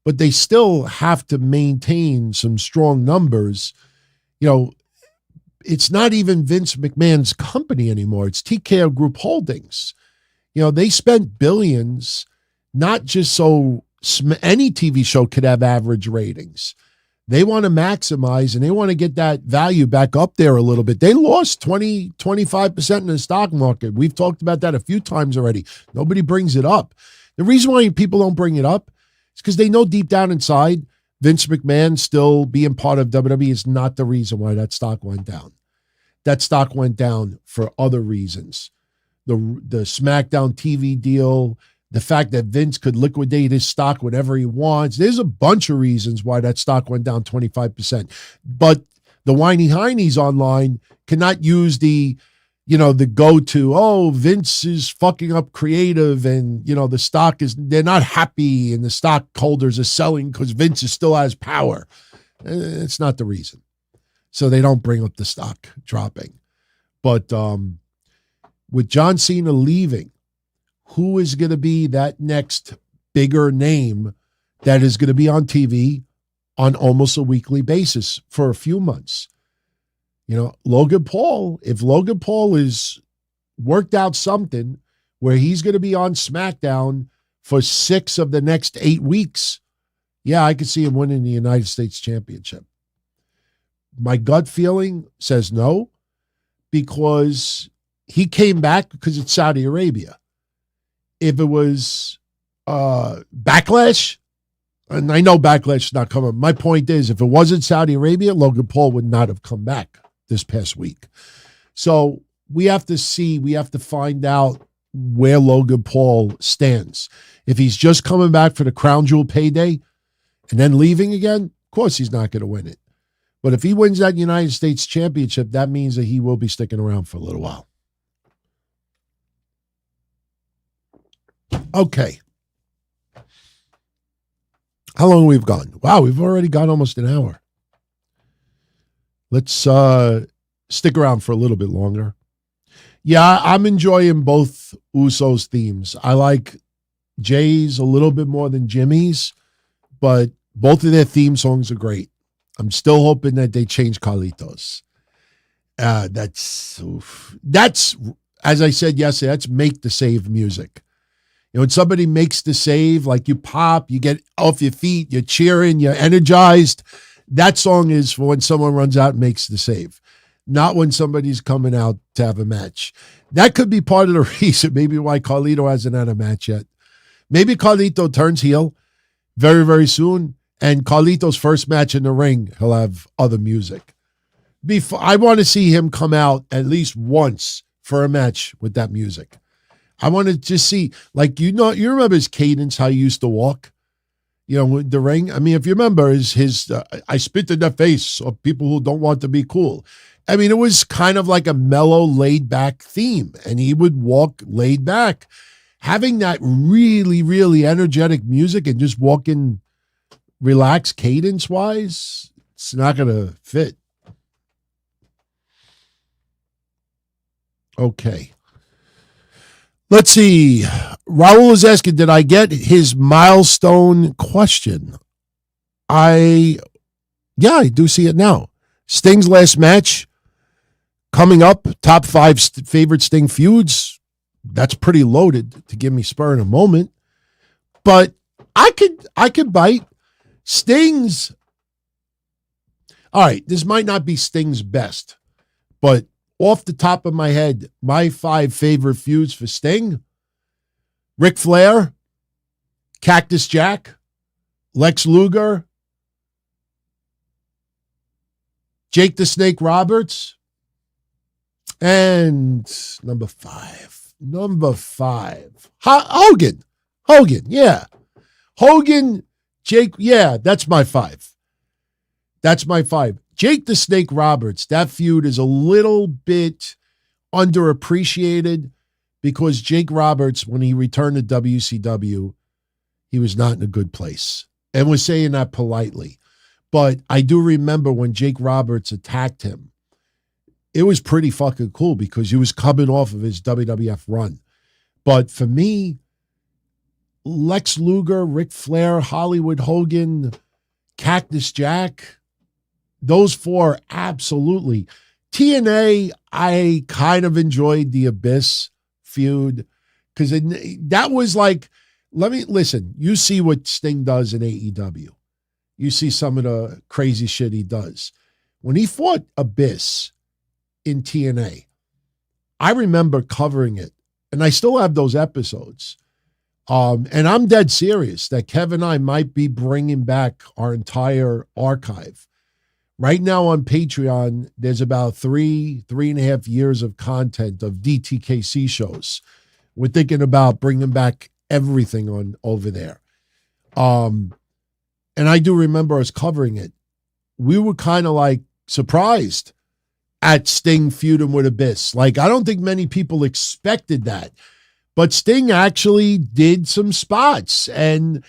but they still have to maintain some strong numbers. You know, it's not even Vince McMahon's company anymore. It's TKO Group Holdings. You know, they spent billions, not just so any TV show could have average ratings. They want to maximize and they want to get that value back up there a little bit. They lost 25% in the stock market. We've talked about that a few times already. Nobody brings it up. The reason why people don't bring it up is because they know deep down inside, Vince McMahon still being part of WWE is not the reason why that stock went down. That stock went down for other reasons. The SmackDown TV deal, the fact that Vince could liquidate his stock whenever he wants. There's a bunch of reasons why that stock went down 25%. But the whiny heinies online cannot use the go-to, oh, Vince is fucking up creative and, you know, the stock they're not happy and the stockholders are selling because Vince still has power. It's not the reason. So they don't bring up the stock dropping. But with John Cena leaving, who is going to be that next bigger name that is going to be on TV on almost a weekly basis for a few months? You know, Logan Paul, if Logan Paul is worked out something where he's going to be on SmackDown for 6 of the next 8 weeks, yeah, I could see him winning the United States Championship. My gut feeling says no, because he came back because it's Saudi Arabia. If it was Backlash, and I know Backlash is not coming. My point is, if it wasn't Saudi Arabia, Logan Paul would not have come back this past week. So we have to see, we have to find out where Logan Paul stands. If he's just coming back for the crown jewel payday and then leaving again, of course he's not going to win it. But if he wins that United States Championship, that means that he will be sticking around for a little while. Okay. How long we've gone? Wow, we've already gone almost an hour. Let's stick around for a little bit longer. Yeah, I'm enjoying both Usos themes. I like Jay's a little bit more than Jimmy's, but both of their theme songs are great. I'm still hoping that they change Carlitos. That's, as I said yesterday, that's make the save music. You know, when somebody makes the save, like you pop, you get off your feet, you're cheering, you're energized. That song is for when someone runs out and makes the save, not when somebody's coming out to have a match. That could be part of the reason, maybe why Carlito hasn't had a match yet. Maybe Carlito turns heel very, very soon, and Carlito's first match in the ring, he'll have other music. I want to see him come out at least once for a match with that music. I want to just see, like, you remember his cadence, how he used to walk, with the ring. I mean, if you remember his I spit in the face of people who don't want to be cool. I mean, it was kind of like a mellow, laid back theme, and he would walk laid back. Having that really, really energetic music and just walking relaxed cadence wise, it's not going to fit. Okay. Let's see. Raul is asking, did I get his milestone question? Yeah, I do see it now. Sting's last match coming up, top 5 favorite Sting feuds. That's pretty loaded to give me spur in a moment. But I could bite. Sting's, all right, this might not be Sting's best, but off the top of my head, my 5 favorite feuds for Sting: Ric Flair, Cactus Jack, Lex Luger, Jake the Snake Roberts, and number 5, Hogan, yeah. Hogan, Jake, yeah, that's my 5. Jake the Snake Roberts, that feud is a little bit underappreciated because Jake Roberts, when he returned to WCW, he was not in a good place. And we're saying that politely. But I do remember when Jake Roberts attacked him, it was pretty fucking cool because he was coming off of his WWF run. But for me, Lex Luger, Ric Flair, Hollywood Hogan, Cactus Jack, those 4, absolutely. TNA, I kind of enjoyed the Abyss feud because that was like, listen, you see what Sting does in AEW. You see some of the crazy shit he does. When he fought Abyss in TNA, I remember covering it, and I still have those episodes. And I'm dead serious that Kevin and I might be bringing back our entire archive. Right now on Patreon, there's about 3.5 years of content of DTKC shows. We're thinking about bringing back everything on over there. And I do remember us covering it. We were kind of like surprised at Sting feuding with Abyss. Like, I don't think many people expected that. But Sting actually did some spots. And,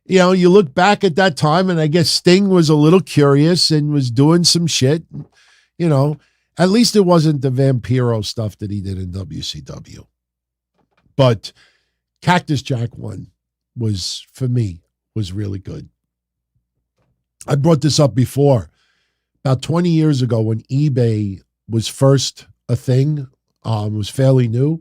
you look back at that time, and I guess Sting was a little curious and was doing some shit. At least it wasn't the Vampiro stuff that he did in WCW. But Cactus Jack one was, for me, was really good. I brought this up before. About 20 years ago when eBay was first a thing, was fairly new,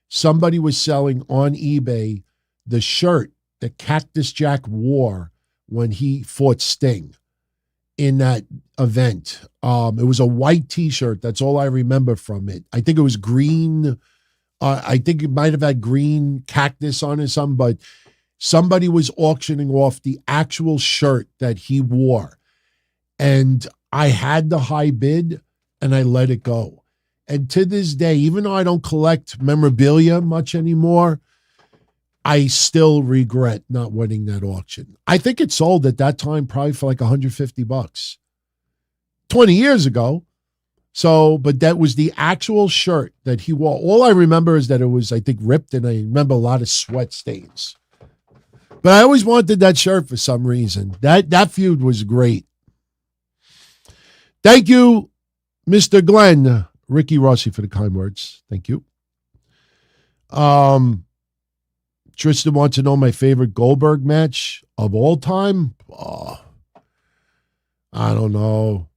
somebody was selling on eBay the shirt that Cactus Jack wore when he fought Sting. in that event. It was a white t-shirt. That's all I remember from it. I think it was green. I think it might have had green cactus on it or something, but somebody was auctioning off the actual shirt that he wore. And I had the high bid and I let it go. And to this day, even though I don't collect memorabilia much anymore, I still regret not winning that auction. I think it sold at that time probably for like $150. 20 years ago. So, but that was the actual shirt that he wore. All I remember is that it was, I think, ripped, and I remember a lot of sweat stains. But I always wanted that shirt for some reason. That feud was great. Thank you, Mr. Glenn, Ricky Rossi, for the kind words. Thank you. Tristan wants to know my favorite Goldberg match of all time. Oh, I don't know.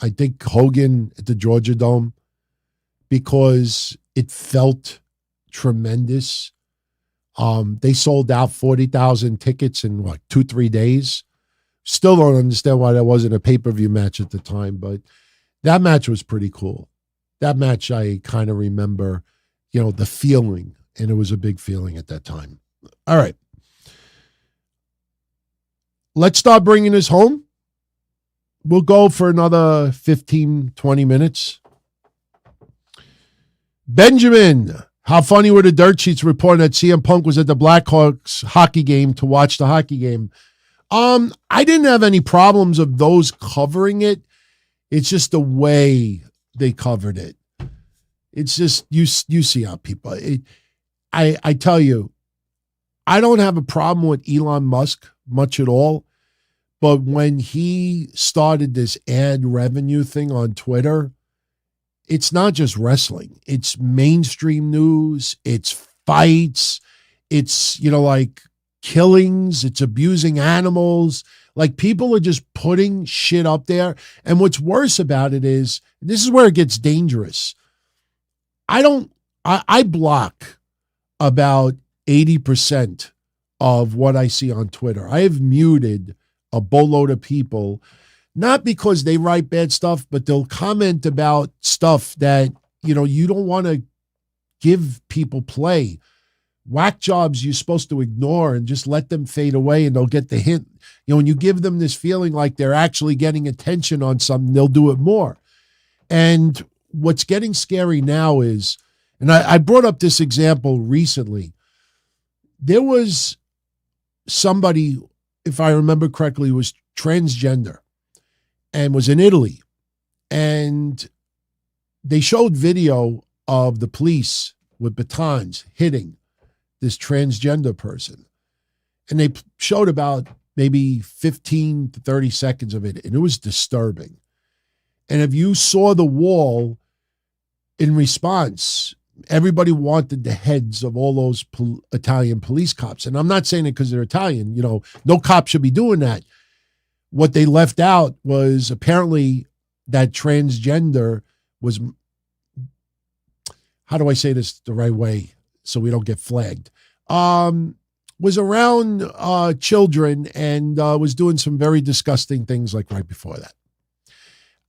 I think Hogan at the Georgia Dome, because it felt tremendous. They sold out 40,000 tickets in 2-3 days. Still don't understand why that wasn't a pay-per-view match at the time, but that match was pretty cool. That match I kind of remember, the feeling, and it was a big feeling at that time. All right. Let's start bringing this home. We'll go for another 15, 20 minutes. Benjamin, how funny were the dirt sheets reporting that CM Punk was at the Blackhawks hockey game to watch the hockey game? I didn't have any problems of those covering it. It's just the way they covered it. It's just, you see how people, I tell you, I don't have a problem with Elon Musk much at all. But when he started this ad revenue thing on Twitter, it's not just wrestling. It's mainstream news. It's fights. It's, like killings. It's abusing animals. Like, people are just putting shit up there. And what's worse about it is, this is where it gets dangerous. I block about 80% of what I see on Twitter. I have muted a boatload of people, not because they write bad stuff, but they'll comment about stuff that, you don't want to give people play. Whack jobs you're supposed to ignore and just let them fade away, and they'll get the hint. When you give them this feeling like they're actually getting attention on something, they'll do it more. And what's getting scary now is, and I brought up this example recently, there was somebody, if I remember correctly, was transgender and was in Italy. And they showed video of the police with batons hitting this transgender person. And they showed about maybe 15 to 30 seconds of it. And it was disturbing. And if you saw the wall in response, everybody wanted the heads of all those Italian police cops. And I'm not saying it because they're Italian. No cop should be doing that. What they left out was apparently that transgender was, how do I say this the right way so we don't get flagged, was around children and was doing some very disgusting things like right before that.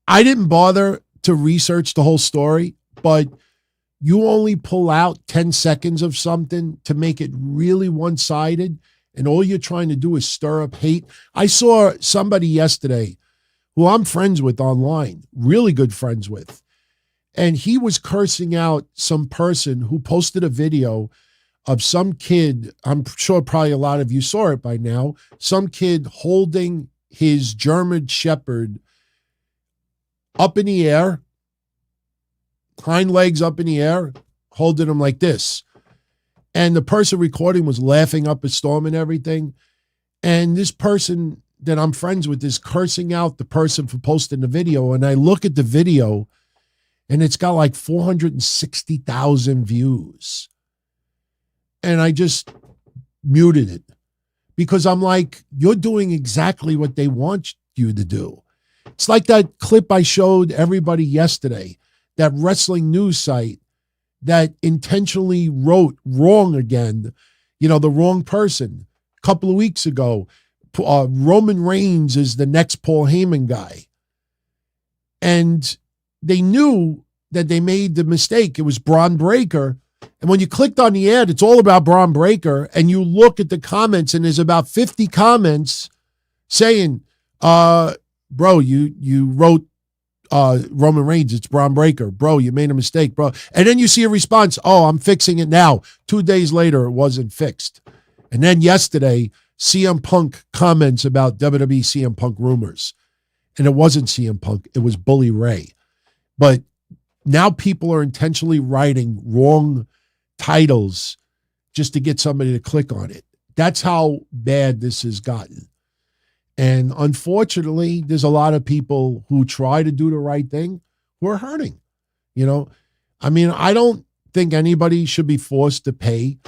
I didn't bother to research the whole story, but you only pull out 10 seconds of something to make it really one-sided, and all you're trying to do is stir up hate. I saw somebody yesterday who I'm friends with online, really good friends with, and he was cursing out some person who posted a video of some kid, I'm sure probably a lot of you saw it by now, some kid holding his German Shepherd up in the air, hind legs up in the air, holding him like this. And the person recording was laughing up a storm and everything. And this person that I'm friends with is cursing out the person for posting the video. And I look at the video and it's got like 460,000 views. And I just muted it because I'm like, you're doing exactly what they want you to do. It's like that clip I showed everybody yesterday, that wrestling news site that intentionally wrote wrong again, the wrong person a couple of weeks ago, Roman Reigns is the next Paul Heyman guy. And they knew that they made the mistake. It was Braun Breaker. And when you clicked on the ad, it's all about Braun Breaker. And you look at the comments, and there's about 50 comments saying, bro, you wrote Roman Reigns, it's Braun Breaker. Bro, you made a mistake, bro. And then you see a response, oh, I'm fixing it now. 2 days later, it wasn't fixed. And then yesterday, CM Punk comments about WWE CM Punk rumors. And it wasn't CM Punk, it was Bully Ray. But now people are intentionally writing wrong titles just to get somebody to click on it. That's how bad this has gotten. And unfortunately, there's a lot of people who try to do the right thing who are hurting. You know, I mean, I don't think anybody should be forced to pay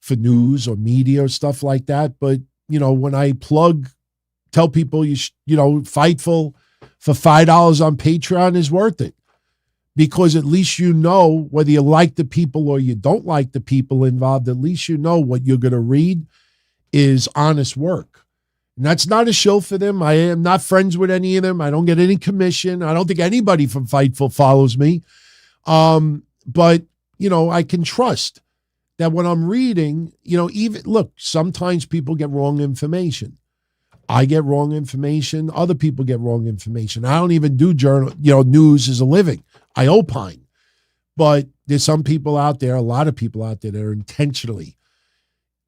for news or media or stuff like that. But, you know, when I tell people, Fightful for $5 on Patreon is worth it. Because at least you know, whether you like the people or you don't like the people involved, at least you know what you're going to read is honest work. And that's not a shill for them. I am not friends with any of them. I don't get any commission. I don't think anybody from Fightful follows me. But, you know, I can trust that when I'm reading, you know, sometimes people get wrong information. I get wrong information. Other people get wrong information. I don't even do news as a living. I opine. But there's some people out there, a lot of people out there that are intentionally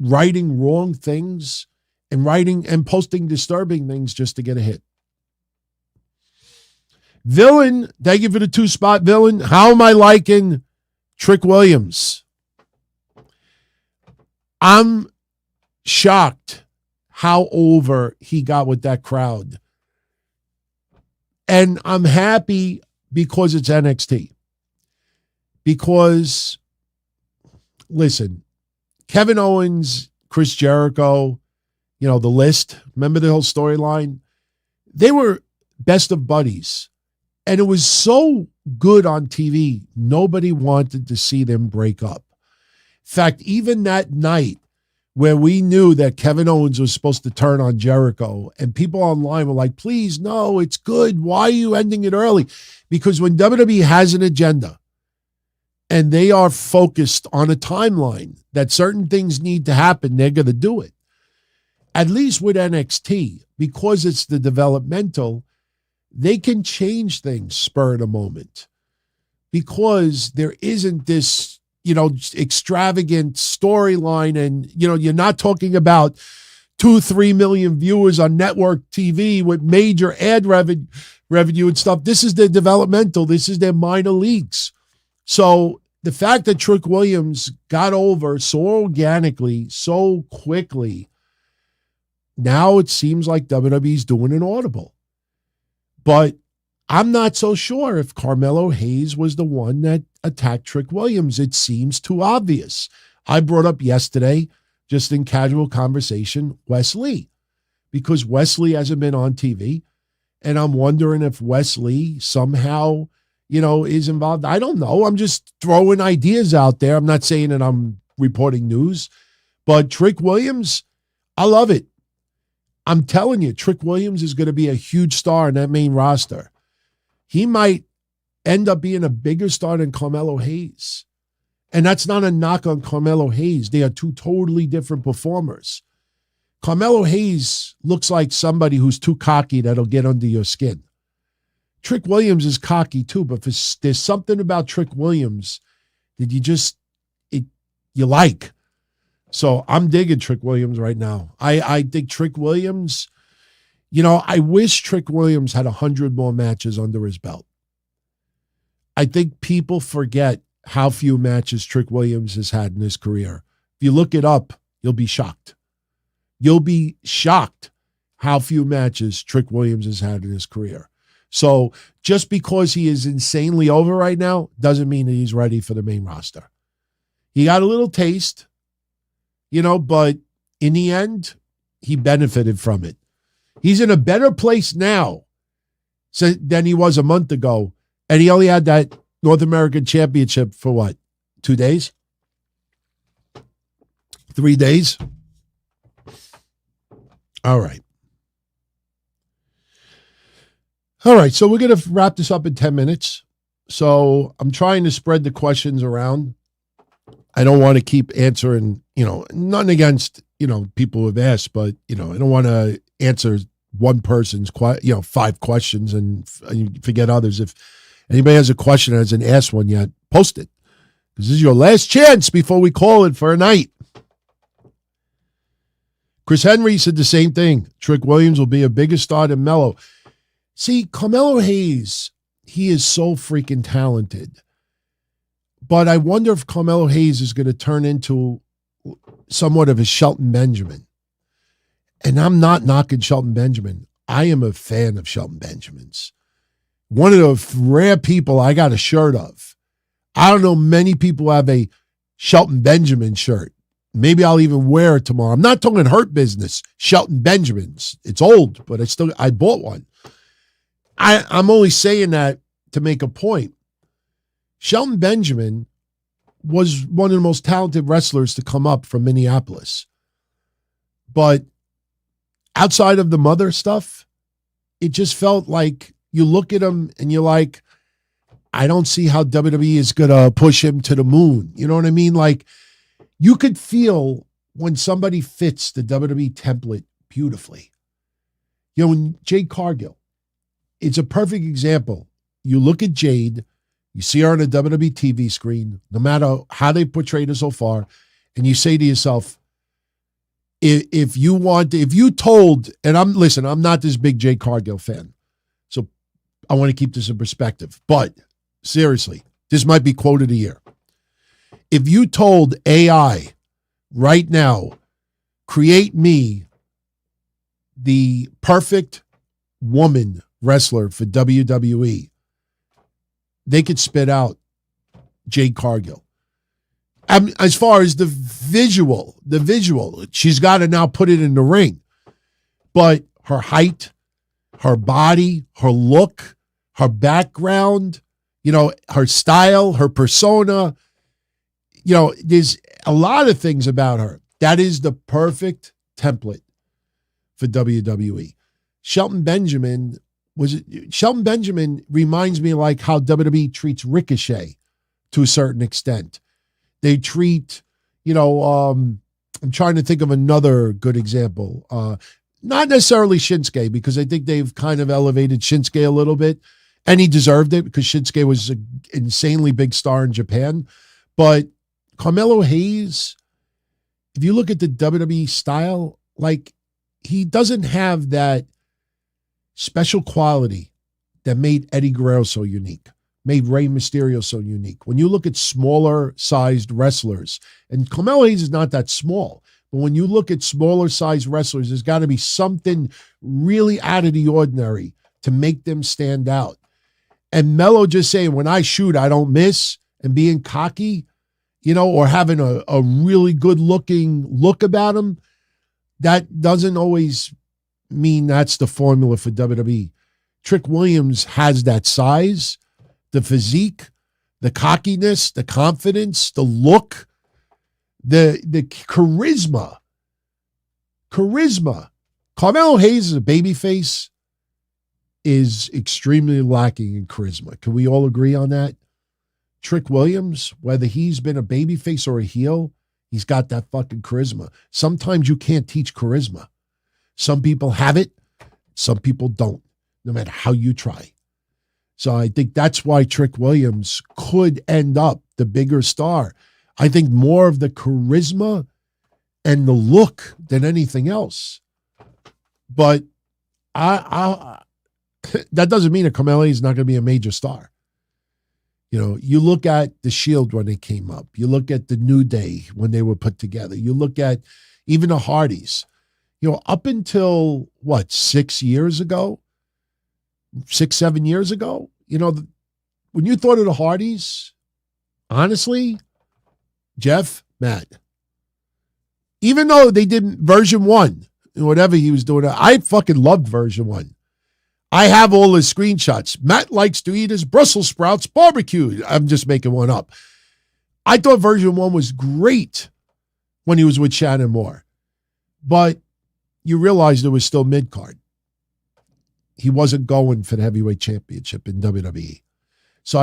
writing wrong things and writing and posting disturbing things just to get a hit. Villain, thank you for the 2-spot, Villain. How am I liking Trick Williams? I'm shocked how over he got with that crowd. And I'm happy because it's NXT. Because, listen, Kevin Owens, Chris Jericho, you know, the list, remember the whole storyline? They were best of buddies. And it was so good on TV, nobody wanted to see them break up. In fact, even that night where we knew that Kevin Owens was supposed to turn on Jericho, and people online were like, please, no, it's good. Why are you ending it early? Because when WWE has an agenda and they are focused on a timeline that certain things need to happen, they're going to do it. At least with NXT, because it's the developmental, they can change things spur of the moment because there isn't this, you know, extravagant storyline. And, you know, you're not talking about 2-3 million viewers on network TV with major ad revenue and stuff. This is their developmental. This is their minor leagues. So the fact that Trick Williams got over so organically, so quickly, now it seems like WWE's doing an audible. But I'm not so sure if Carmelo Hayes was the one that attacked Trick Williams. It seems too obvious. I brought up yesterday, just in casual conversation, Wes Lee, because Wes Lee hasn't been on TV. And I'm wondering if Wes Lee somehow, you know, is involved. I don't know. I'm just throwing ideas out there. I'm not saying that I'm reporting news. But Trick Williams, I love it. I'm telling you, Trick Williams is going to be a huge star in that main roster. He might end up being a bigger star than Carmelo Hayes. And that's not a knock on Carmelo Hayes. They are two totally different performers. Carmelo Hayes looks like somebody who's too cocky that'll get under your skin. Trick Williams is cocky too, but there's something about Trick Williams that you like. So I'm digging Trick Williams right now. I think Trick Williams, you know, I wish Trick Williams had 100 more matches under his belt. I think people forget how few matches Trick Williams has had in his career. If you look it up, you'll be shocked. You'll be shocked how few matches Trick Williams has had in his career. So just because he is insanely over right now doesn't mean that he's ready for the main roster. He got a little taste, you know, but in the end, he benefited from it. He's in a better place now than he was a month ago. And he only had that North American Championship for what? 2 days? 3 days? All right. All right, so we're going to wrap this up in 10 minutes. So I'm trying to spread the questions around. I don't want to keep answering, nothing against, people who have asked, but, I don't want to answer one person's, 5 questions and forget others. If anybody has a question and hasn't asked one yet, post it. Because this is your last chance before we call it for a night. Chris Henry said the same thing. Trick Williams will be a bigger star than Melo. See, CARMELO HAYES, he is so freaking talented. But I wonder if CARMELO HAYES is going to turn into somewhat of a Shelton Benjamin. And I'm not knocking Shelton Benjamin. I am a fan of Shelton Benjamin's. One of the rare people I got a shirt of. I don't know many people have a Shelton Benjamin shirt. Maybe I'll even wear it tomorrow. I'm not talking Hurt Business, Shelton Benjamin's. It's old, but I bought one. I'm only saying that to make a point. Shelton Benjamin was one of the most talented wrestlers to come up from Minneapolis. But outside of the mother stuff, it just felt like you look at him and you're like, I don't see how WWE is going to push him to the moon. You know what I mean? Like, you could feel when somebody fits the WWE template beautifully. When Jade Cargill, it's a perfect example. You look at Jade, you see her on a WWE TV screen, no matter how they portrayed her so far, and you say to yourself, if you told, and I'm not this big Jade Cargill fan, so I want to keep this in perspective, but seriously, this might be quote of the year. If you told AI right now, create me the perfect woman wrestler for WWE, they could spit out Jade Cargill. As far as the visual, she's got to now put it in the ring. But her height, her body, her look, her background, her style, her persona, there's a lot of things about her. That is the perfect template for WWE. Shelton Benjamin reminds me like how WWE treats Ricochet to a certain extent. They treat, I'm trying to think of another good example. Not necessarily Shinsuke, because I think they've kind of elevated Shinsuke a little bit, and he deserved it because Shinsuke was an insanely big star in Japan. But CARMELO HAYES, if you look at the WWE style, like, he doesn't have that special quality that made Eddie Guerrero so unique, made Rey Mysterio so unique. When you look at smaller sized wrestlers, and CARMELO HAYES is not that small, but when you look at smaller sized wrestlers, there's got to be something really out of the ordinary to make them stand out. And Melo just saying, when I shoot, I don't miss, and being cocky, or having a really good looking look about him, that doesn't always mean that's the formula for WWE. Trick Williams has that size, the physique, the cockiness, the confidence, the look, the charisma. CARMELO HAYES as a babyface is extremely lacking in charisma. Can we all agree on that? Trick Williams, whether he's been a babyface or a heel, he's got that fucking charisma. Sometimes you can't teach charisma. Some people have it, some people don't, no matter how you try. So I think that's why Trick Williams could end up the bigger star. I think more of the charisma and the look than anything else. But that doesn't mean that CARMELO is not going to be a major star. You look at the Shield when they came up. You look at the New Day when they were put together. You look at even the Hardys. Up until, 6 years ago, 7 years ago, when you thought of the Hardys, honestly, Jeff, Matt, even though they did version 1, whatever he was doing, I fucking loved version 1. I have all the screenshots. Matt likes to eat his Brussels sprouts barbecue. I'm just making one up. I thought version 1 was great when he was with Shannon Moore. But you realized it was still mid-card. he wasn't going for the heavyweight championship in WWE. So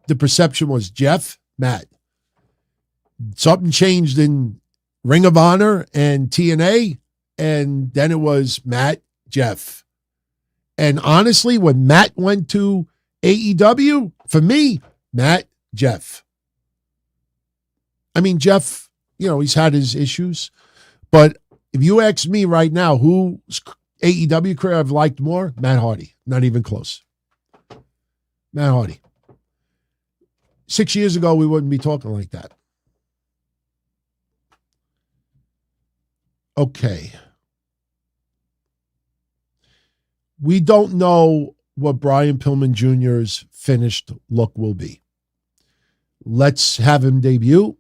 the perception was Jeff, Matt. Something changed in Ring of Honor and TNA, and then it was Matt, Jeff. And honestly, when Matt went to AEW, for me, Matt, Jeff. I mean, Jeff, he's had his issues, but if you ask me right now, whose AEW career I've liked more, Matt Hardy. Not even close. Matt Hardy. 6 years ago, we wouldn't be talking like that. Okay. We don't know what Brian Pillman Jr.'s finished look will be. Let's have him debut.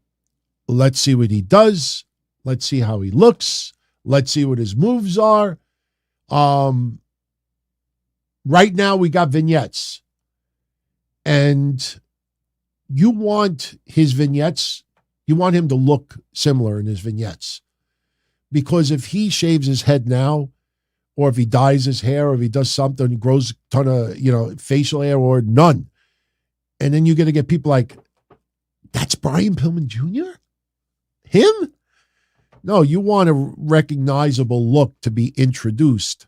Let's see what he does. Let's see how he looks. Let's see what his moves are. Right now, we got vignettes. And you want his vignettes, you want him to look similar in his vignettes. Because if he shaves his head now, or if he dyes his hair, or if he does something, he grows a ton of, facial hair or none. And then you're going to get people like, that's Brian Pillman Jr.? Him? No, you want a recognizable look to be introduced.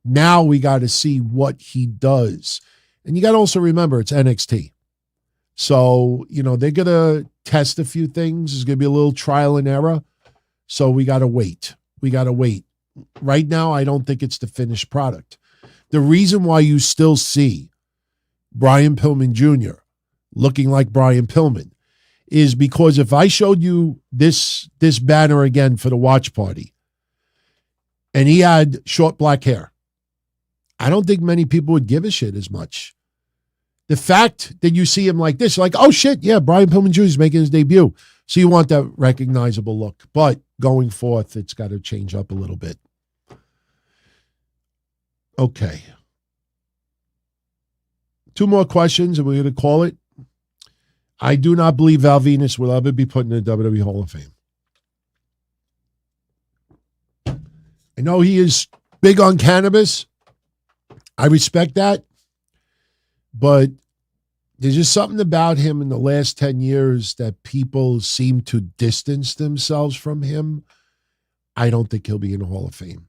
Now we got to see what he does. And you got to also remember, it's NXT. So, they're going to test a few things. There's going to be a little trial and error. So we got to wait. Right now, I don't think it's the finished product. The reason why you still see Brian Pillman Jr. looking like Brian Pillman is because if I showed you this banner again for the watch party and he had short black hair, I don't think many people would give a shit as much. The fact that you see him like this, you're like, oh shit, yeah, Brian Pillman Jr. is making his debut. So you want that recognizable look. But going forth, it's got to change up a little bit. Okay. 2 more questions and we're going to call it. I do not believe Val Venus will ever be put in the WWE Hall of Fame. I know he is big on cannabis. I respect that. But there's just something about him in the last 10 years that people seem to distance themselves from him. I don't think he'll be in the Hall of Fame.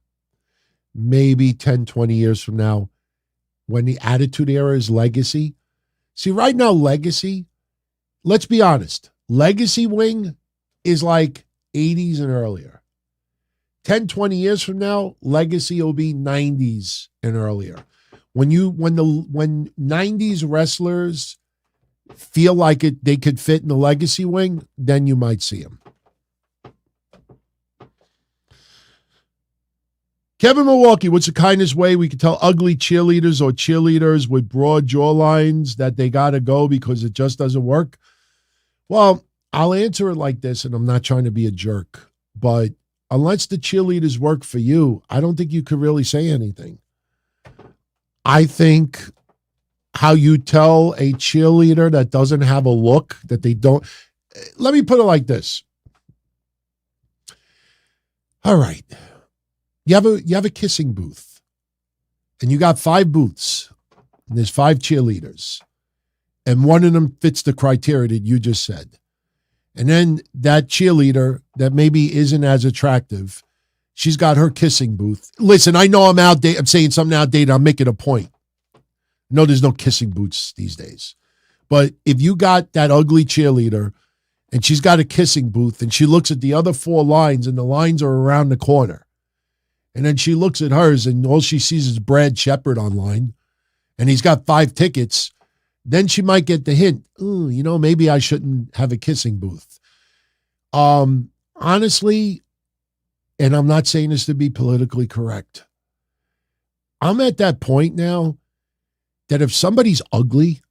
Maybe 10, 20 years from now, when the Attitude Era is legacy. See, right now, legacy, let's be honest, legacy wing is like 80s and earlier. 10, 20 years from now, legacy will be 90s and earlier. When 90s wrestlers feel like they could fit in the legacy wing, then you might see them. Kevin Milwaukee, what's the kindest way we could tell ugly cheerleaders or cheerleaders with broad jawlines that they got to go because it just doesn't work? Well, I'll answer it like this, and I'm not trying to be a jerk, but unless the cheerleaders work for you, I don't think you could really say anything. I think how you tell a cheerleader that doesn't have a look, that they don't, let me put it like this. All right. You have a kissing booth and you got 5 booths and there's 5 cheerleaders and one of them fits the criteria that you just said. And then that cheerleader that maybe isn't as attractive, she's got her kissing booth. Listen, I know I'm outdated. I'm saying something outdated. I'm making a point. No, there's no kissing booths these days. But if you got that ugly cheerleader and she's got a kissing booth and she looks at the other 4 lines and the lines are around the corner, and then she looks at hers and all she sees is Brad Shepard online and he's got 5 tickets, then she might get the hint, ooh, maybe I shouldn't have a kissing booth. Honestly, and I'm not saying this to be politically correct, I'm at that point now that if somebody's ugly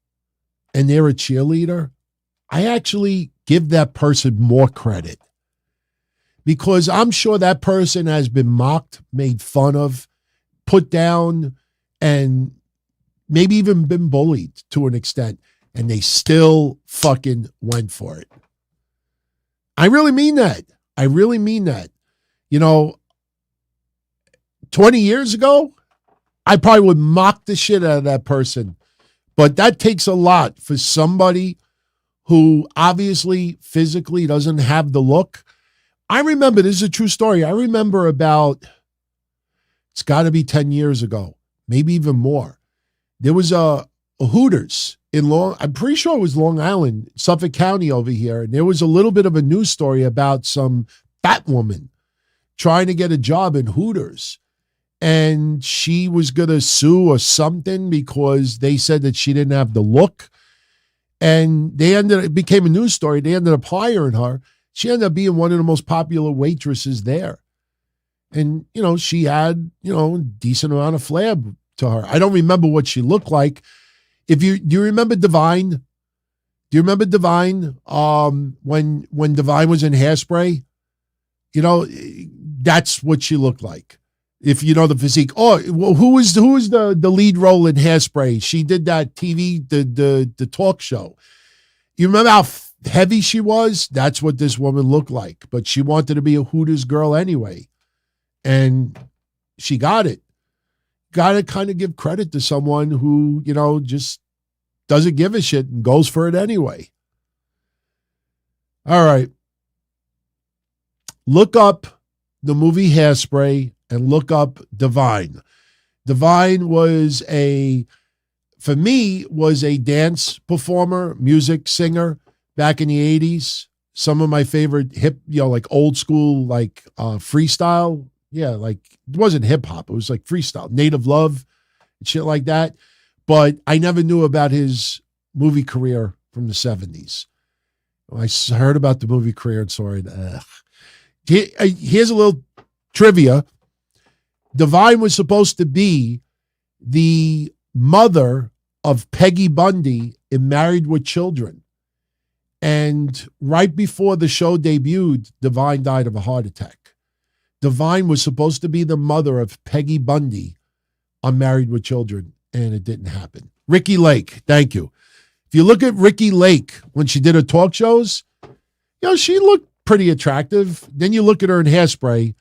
and they're a cheerleader, I actually give that person more credit. Because I'm sure that person has been mocked, made fun of, put down, and maybe even been bullied to an extent, and they still fucking went for it. I really mean that. 20 years ago, I probably would mock the shit out of that person. But that takes a lot for somebody who obviously physically doesn't have the look. I remember, this is a true story. I remember it's got to be 10 years ago, maybe even more. There was a Hooters in I'm pretty sure it was Long Island, Suffolk County over here. And there was a little bit of a news story about some fat woman trying to get a job in Hooters. And she was going to sue or something because they said that she didn't have the look. And it became a news story. They ended up hiring her. She ended up being one of the most popular waitresses there. And, she had, a decent amount of flair to her. I don't remember what she looked like. Do you remember Divine? Do you remember Divine? When Divine was in Hairspray? That's what she looked like. If you know the physique. Oh, well, who was the lead role in Hairspray? She did that TV, the talk show. You remember how heavy she was? That's what this woman looked like. But she wanted to be a Hooters girl anyway. And she got it. Got to kind of give credit to someone who, just doesn't give a shit and goes for it anyway. All right. Look up the movie Hairspray and look up Divine. Divine was for me, a dance performer, music singer back in the 80s. Some of my favorite hip, like old school, like freestyle. Yeah, like it wasn't hip hop. It was like freestyle, Native Love, and shit like that. But I never knew about his movie career from the 70s. I heard about the movie career and saw it. Here's a little trivia. Divine was supposed to be the mother of Peggy Bundy in Married with Children. And right before the show debuted, Divine died of a heart attack. Divine was supposed to be the mother of Peggy Bundy on Married with Children, and it didn't happen. Ricky Lake, thank you. If you look at Ricky Lake, when she did her talk shows, she looked pretty attractive. Then you look at her in Hairspray,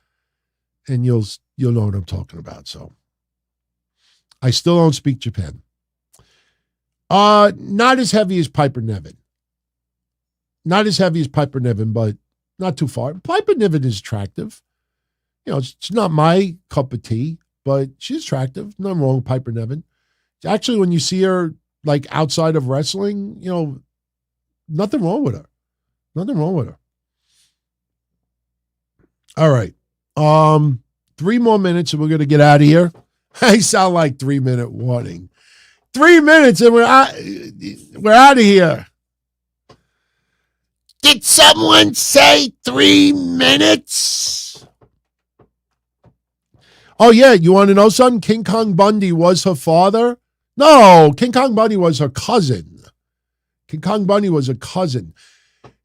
and you'll know what I'm talking about. So I still don't speak Japan. Not as heavy as Piper Niven. Not as heavy as Piper Niven, but not too far. Piper Niven is attractive. It's not my cup of tea, but she's attractive. Nothing wrong with Piper Niven. Actually, when you see her like outside of wrestling, nothing wrong with her. Nothing wrong with her. All right. 3 more minutes and we're going to get out of here. I sound like 3-minute warning. 3 minutes and we're out of here. Did someone say 3 minutes? Oh, yeah. You want to know something? King Kong Bundy was her father? No, King Kong Bundy was her cousin. King Kong Bundy was a cousin.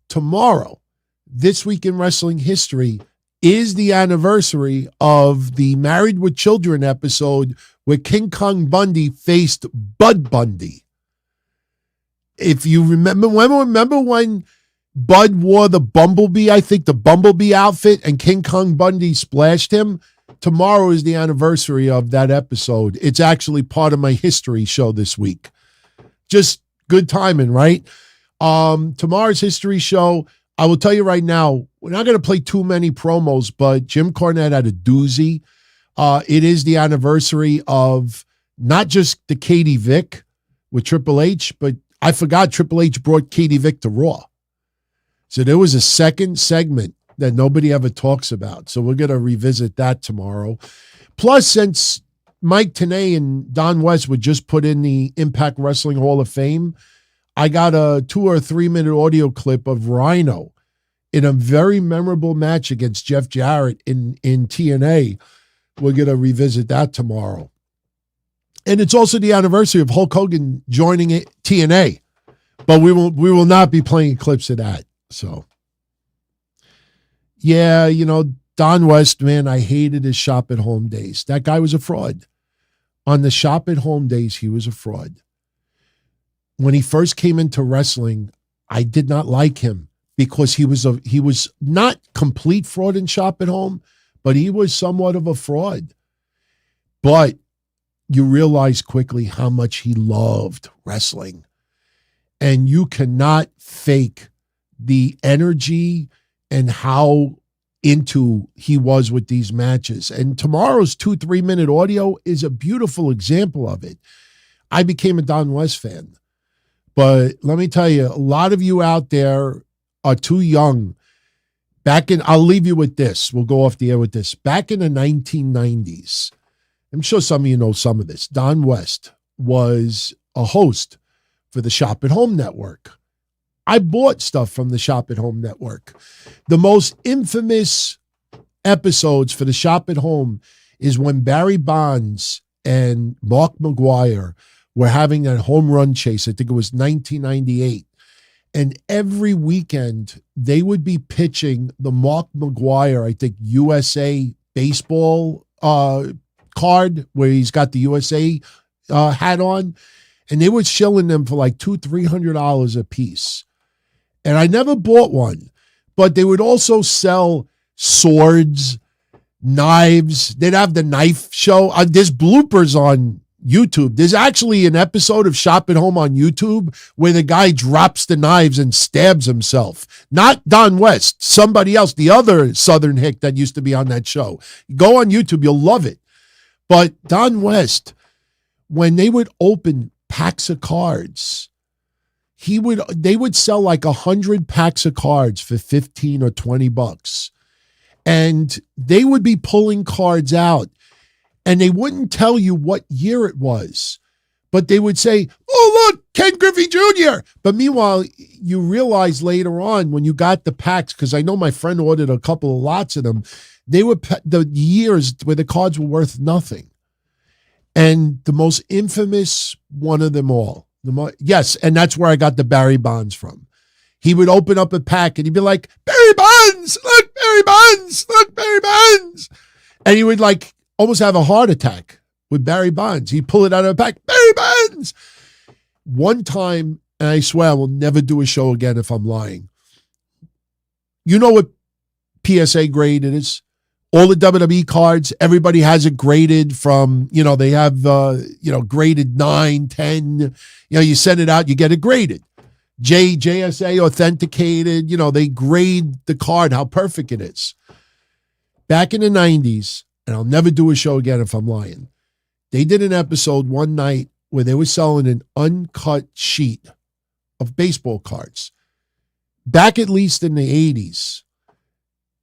Tomorrow, This Week in Wrestling History, is the anniversary of the Married with Children episode where King Kong Bundy faced Bud Bundy. If you remember when Bud wore the Bumblebee, I think the Bumblebee outfit, and King Kong Bundy splashed him? Tomorrow is the anniversary of that episode. It's actually part of my history show this week. Just good timing, right? Tomorrow's history show, I will tell you right now, we're not going to play too many promos, but Jim Cornette had a doozy. It is the anniversary of not just the Katie Vick with Triple H, but I forgot Triple H brought Katie Vick to Raw. So there was a second segment that nobody ever talks about. So we're going to revisit that tomorrow. Plus, since Mike Tenay and Don West were just put in the Impact Wrestling Hall of Fame, I got a 2 or 3 minute audio clip of Rhino in a very memorable match against Jeff Jarrett in TNA. We're going to revisit that tomorrow. And it's also the anniversary of Hulk Hogan joining TNA. But we will not be playing clips of that. So, yeah, Don West, man, I hated his shop at home days. That guy was a fraud. On the shop at home days, he was a fraud. When he first came into wrestling, I did not like him because he was not complete fraud in shop at home, but he was somewhat of a fraud. But you realize quickly how much he loved wrestling. And you cannot fake the energy and how into he was with these matches. And tomorrow's 2-3 minute audio is a beautiful example of it. I became a Don West fan. But let me tell you, a lot of you out there are too young. I'll leave you with this. We'll go off the air with this. Back in the 1990s, I'm sure some of you know some of this. Don West was a host for the Shop at Home Network. I bought stuff from the Shop at Home Network. The most infamous episodes for the Shop at Home is when Barry Bonds and Mark McGuire were having a home run chase. I think it was 1998. And every weekend, they would be pitching the Mark McGuire, I think, USA baseball card where he's got the USA hat on. And they were shilling them for like $200-$300 a piece. And I never bought one. But they would also sell swords, knives. They'd have the knife show. There's bloopers on YouTube. There's actually an episode of Shop at Home on YouTube where the guy drops the knives and stabs himself. Not Don West, somebody else, the other Southern hick that used to be on that show. Go on YouTube, you'll love it. But Don West, when they would open packs of cards, they would sell like 100 packs of cards for $15 or $20. And they would be pulling cards out. And they wouldn't tell you what year it was, but they would say, "Oh, look, Ken Griffey Jr." But meanwhile, you realize later on when you got the packs, because I know my friend ordered a couple of lots of them, they were the years where the cards were worth nothing. And the most infamous one of them all, yes, and that's where I got the Barry Bonds from. He would open up a pack and he'd be like, "Barry Bonds, look, Barry Bonds, look, Barry Bonds," and he would like almost have a heart attack with Barry Bonds. He'd pull it out of a pack. Barry Bonds! One time, and I swear I will never do a show again if I'm lying. You know what PSA grade it is? All the WWE cards, everybody has it graded from, they have, graded 9, 10. You send it out, you get it graded. JSA authenticated. They grade the card, how perfect it is. Back in the 90s, and I'll never do a show again if I'm lying, they did an episode one night where they were selling an uncut sheet of baseball cards. Back at least in the 80s,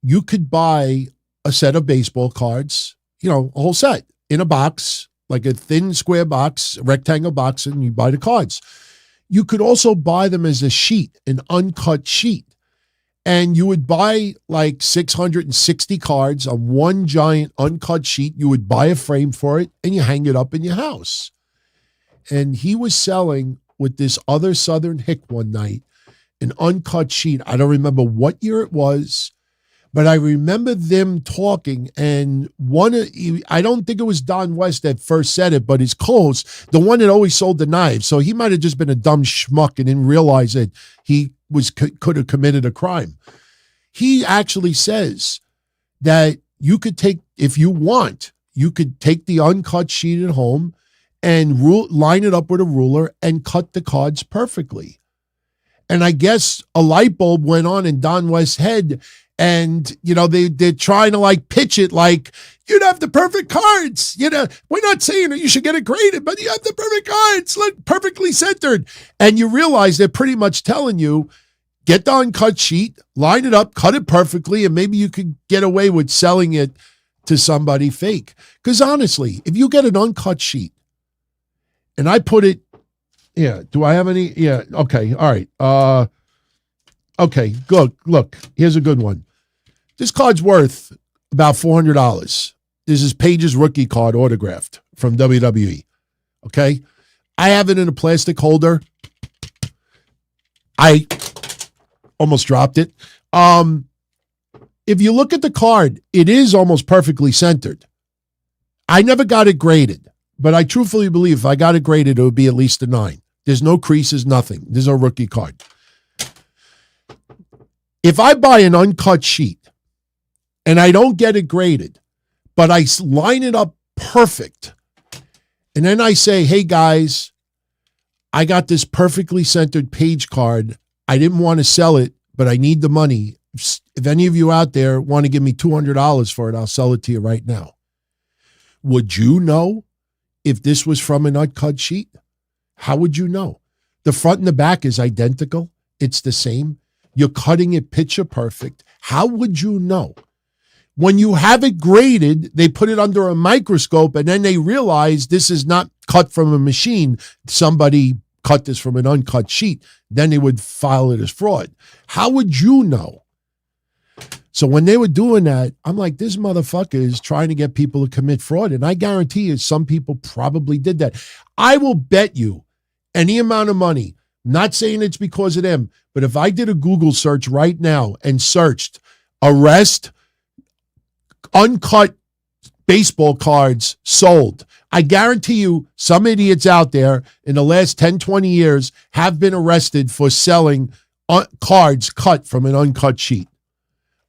you could buy a set of baseball cards, a whole set in a box, like a thin square box, a rectangle box, and you buy the cards. You could also buy them as a sheet, an uncut sheet. And you would buy like 660 cards on one giant uncut sheet. You would buy a frame for it and you hang it up in your house. And he was selling with this other Southern hick one night, an uncut sheet. I don't remember what year it was, but I remember them talking. And I don't think it was Don West that first said it, but his co-host, the one that always sold the knives. So he might have just been a dumb schmuck and didn't realize that he could have committed a crime. He actually says that you could take, if you want, you could take the uncut sheet at home and line it up with a ruler and cut the cards perfectly. And I guess a light bulb went on in Don West's head, and they're trying to like pitch it like, you'd have the perfect cards. We're not saying that you should get it graded, but you have the perfect cards, look perfectly centered. And you realize they're pretty much telling you, get the uncut sheet, line it up, cut it perfectly, and maybe you could get away with selling it to somebody fake. Because honestly, if you get an uncut sheet and I put it, do I have any? Yeah, okay, all right. Okay, good. Look, here's a good one. This card's worth about $400. This is Paige's rookie card autographed from WWE. Okay? I have it in a plastic holder. I almost dropped it. If you look at the card, it is almost perfectly centered. I never got it graded, but I truthfully believe if I got it graded, it would be at least a 9. There's no creases, nothing. There's no rookie card. If I buy an uncut sheet and I don't get it graded, but I line it up perfect, And then I say, hey guys, I got this perfectly centered page card. I didn't want to sell it, but I need the money. If any of you out there want to give me $200 for it, I'll sell it to you right now. Would you know if this was from an uncut sheet? How would you know? The front and the back is identical. It's the same. You're cutting it picture perfect. How would you know? When you have it graded, they put it under a microscope and then they realize this is not cut from a machine. Somebody cut this from an uncut sheet. Then they would file it as fraud. How would you know? So when they were doing that, I'm like, this motherfucker is trying to get people to commit fraud. And I guarantee you some people probably did that. I will bet you any amount of money, not saying it's because of them, but if I did a Google search right now and searched arrest uncut baseball cards sold, I guarantee you some idiots out there in the last 10, 20 years have been arrested for selling cards cut from an uncut sheet.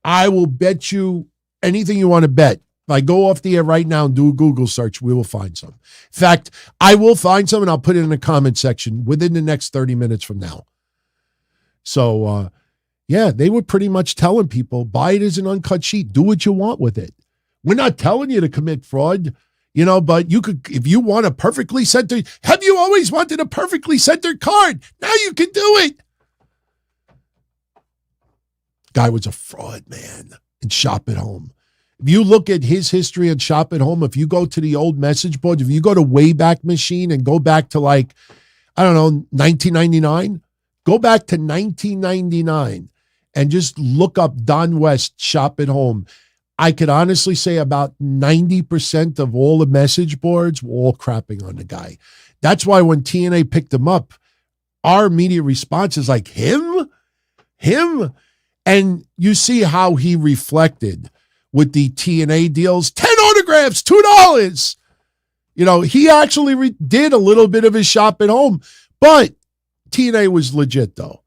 I will bet you anything you want to bet. If I go off the air right now and do a Google search, we will find some. In fact, I will find some and I'll put it in the comment section within the next 30 minutes from now. So, yeah, they were pretty much telling people, buy it as an uncut sheet. Do what you want with it. We're not telling you to commit fraud, but you could, if you want a perfectly centered, have you always wanted a perfectly centered card? Now you can do it. Guy was a fraud, man, and Shop at Home. If you look at his history and Shop at Home, if you go to the old message boards, if you go to Wayback Machine and go back to 1999, go back to 1999 and just look up Don West Shop at Home. I could honestly say about 90% of all the message boards were all crapping on the guy. That's why when TNA picked him up, our immediate response is like, him? And you see how he reflected with the TNA deals, 10 autographs, $2. He actually did a little bit of his Shop at Home, but TNA was legit though.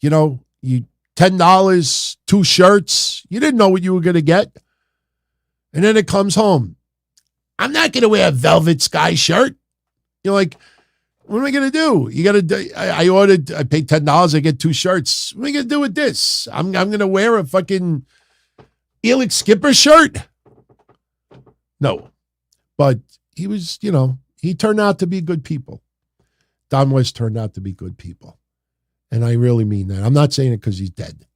You $10, 2 shirts, you didn't know what you were going to get. And then it comes home. I'm not going to wear a Velvet Sky shirt. You're like, what am I going to do? You got to, I paid $10, I get 2 shirts. What am I going to do with this? I'm going to wear a fucking Elix Skipper shirt? No. But he was, he turned out to be good people. Don West turned out to be good people. And I really mean that. I'm not saying it because he's dead.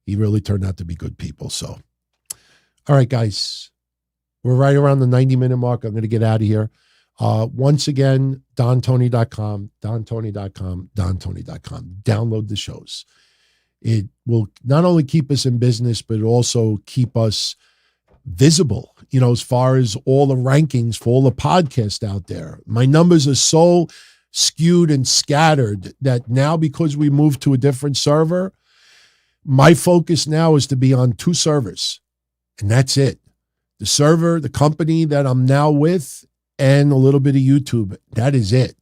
He really turned out to be good people. So, all right, guys. We're right around the 90-minute mark. I'm going to get out of here. Once again, DonTony.com, DonTony.com, DonTony.com. Download the shows. It will not only keep us in business, but also keep us visible, as far as all the rankings for all the podcasts out there. My numbers are so skewed and scattered that now, because we moved to a different server, my focus now is to be on 2 servers, and that's it. The server, the company that I'm now with, and a little bit of YouTube. That is it.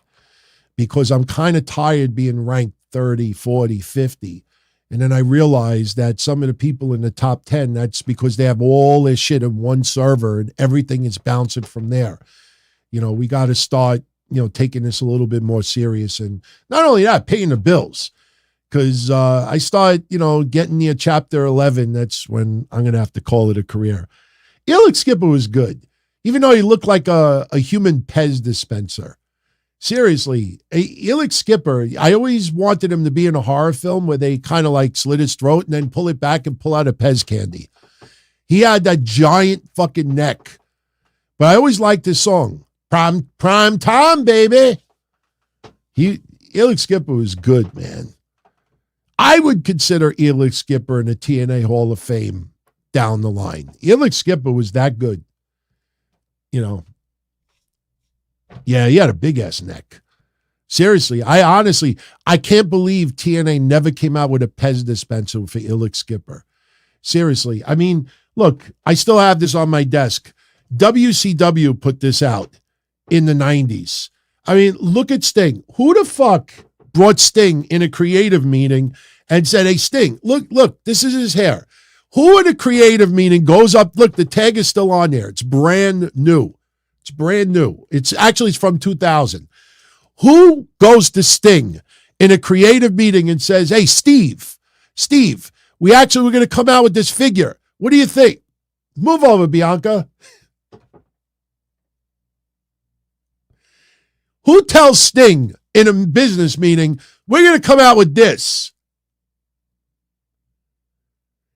Because I'm kind of tired being ranked 30, 40, 50. And then I realized that some of the people in the top 10, that's because they have all their shit in one server and everything is bouncing from there. We got to start, taking this a little bit more serious. And not only that, paying the bills. Because I start, getting near chapter 11. That's when I'm going to have to call it a career. Elix Skipper was good, even though he looked like a human Pez dispenser. Seriously, Elix Skipper, I always wanted him to be in a horror film where they kind of slit his throat and then pull it back and pull out a Pez candy. He had that giant fucking neck. But I always liked this song, Prime Time, baby. Elix Skipper was good, man. I would consider Elix Skipper in the TNA Hall of Fame down the line. Elix Skipper was that good. Yeah, he had a big ass neck. Seriously, I can't believe TNA never came out with a Pez dispenser for Elix Skipper. Seriously. I mean, look, I still have this on my desk. WCW put this out in the 90s. I mean, look at Sting. Who the fuck brought Sting in a creative meeting and said, hey, Sting, look, this is his hair. Who at a creative meeting goes up, look, the tag is still on there. It's brand new. It's brand new. It's from 2000. Who goes to Sting in a creative meeting and says, hey, Steve, we're going to come out with this figure. What do you think? Move over, Bianca. Who tells Sting in a business meeting, we're going to come out with this?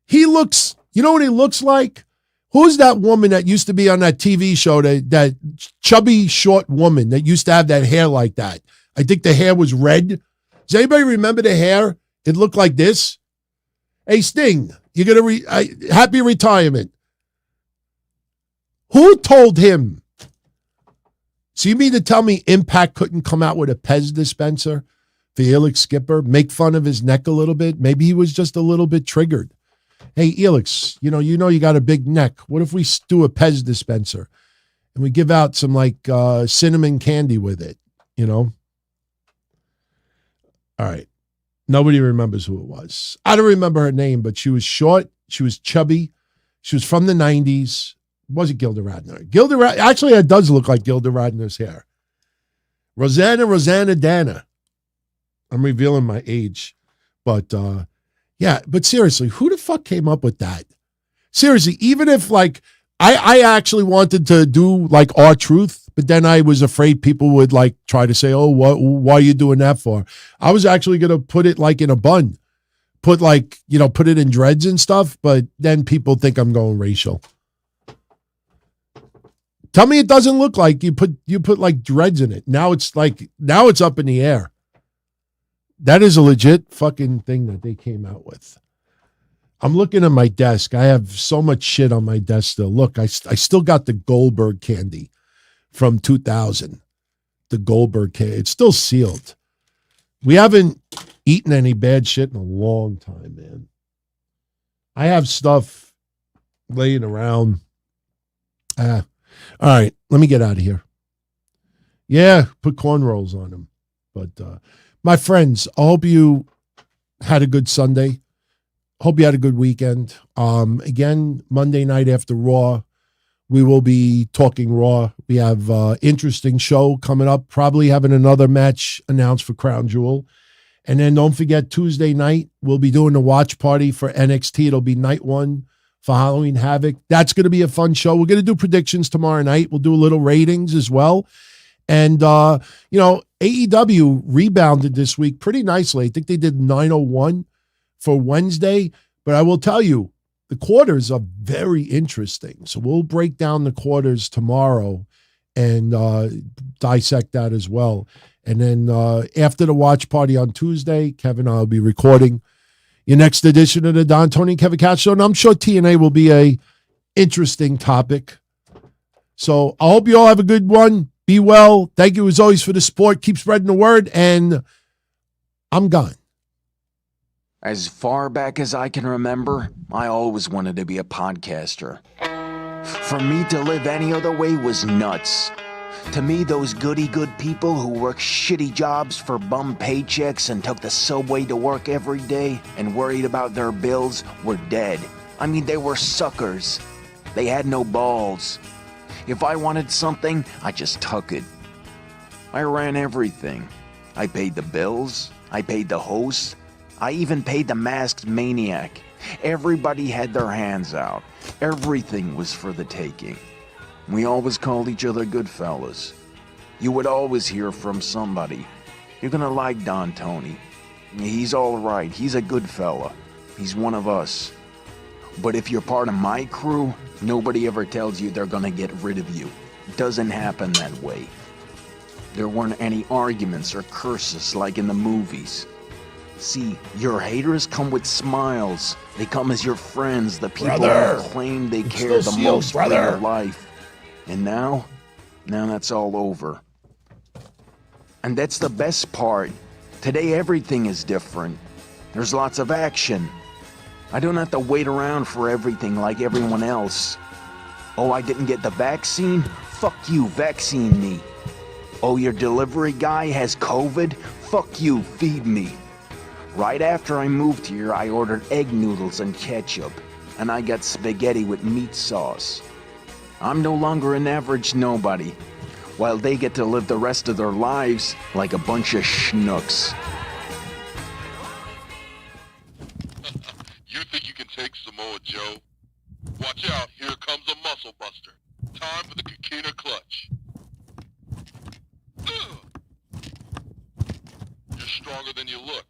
He looks, you know what he looks like? Who's that woman that used to be on that TV show, that chubby, short woman that used to have that hair like that? I think the hair was red. Does anybody remember the hair? It looked like this. Hey, Sting, you're going to happy retirement. Who told him? So you mean to tell me Impact couldn't come out with a Pez dispenser for Elix Skipper, make fun of his neck a little bit? Maybe he was just a little bit triggered. Hey, Elix, you know you got a big neck. What if we do a Pez dispenser and we give out some cinnamon candy with it, All right. Nobody remembers who it was. I don't remember her name, but she was short. She was chubby. She was from the 90s. It wasn't Gilda Radner. Actually, it does look like Gilda Radner's hair. Rosanna Dana. I'm revealing my age. But, yeah, but seriously, who the fuck came up with that? Seriously, even if I actually wanted to do R-Truth, but then I was afraid people would try to say, oh, why are you doing that for? I was actually going to put it in a bun, put it in dreads and stuff, but then people think I'm going racial. Tell me it doesn't look like you put dreads in it. Now it's up in the air. That is a legit fucking thing that they came out with. I'm looking at my desk. I have so much shit on my desk still. Look, I still got the Goldberg candy from 2000. The Goldberg candy. It's still sealed. We haven't eaten any bad shit in a long time, man. I have stuff laying around. All right, let me get out of here. Yeah, put cornrows on them. But my friends, I hope you had a good Sunday. Hope you had a good weekend. Again, Monday night after Raw, we will be talking Raw. We have an interesting show coming up. Probably having another match announced for Crown Jewel. And then don't forget, Tuesday night, we'll be doing the watch party for NXT. It'll be night one for Halloween Havoc. That's going to be a fun show. We're going to do predictions tomorrow night. We'll do a little ratings as well. And, AEW rebounded this week pretty nicely. I think they did 901 for Wednesday. But I will tell you, the quarters are very interesting. So we'll break down the quarters tomorrow and dissect that as well. And then after the watch party on Tuesday, Kevin and I will be recording your next edition of the Don, Tony, and Kevin Cash Show. And I'm sure TNA will be a interesting topic. So I hope you all have a good one. Be well. Thank you as always for the support. Keep spreading the word. And I'm gone. As far back as I can remember, I always wanted to be a podcaster. For me to live any other way was nuts. To me, those goody-good people who worked shitty jobs for bum paychecks and took the subway to work every day and worried about their bills were dead. I mean, they were suckers. They had no balls. If I wanted something, I just took it. I ran everything. I paid the bills. I paid the hosts. I even paid the masked maniac. Everybody had their hands out. Everything was for the taking. We always called each other good fellas. You would always hear from somebody. You're gonna like Don Tony. He's all right. He's a good fella. He's one of us. But if you're part of my crew, nobody ever tells you they're gonna get rid of you. It doesn't happen that way. There weren't any arguments or curses like in the movies. See, your haters come with smiles. They come as your friends, the people who claim they care the most for your life. And now that's all over. And that's the best part. Today everything is different. There's lots of action. I don't have to wait around for everything like everyone else. Oh, I didn't get the vaccine? Fuck you, vaccine me. Oh, your delivery guy has COVID? Fuck you, feed me. Right after I moved here, I ordered egg noodles and ketchup, and I got spaghetti with meat sauce. I'm no longer an average nobody, while they get to live the rest of their lives like a bunch of schnooks. You think you can take Samoa Joe? Watch out, here comes a muscle buster. Time for the Kikina clutch. You're stronger than you look.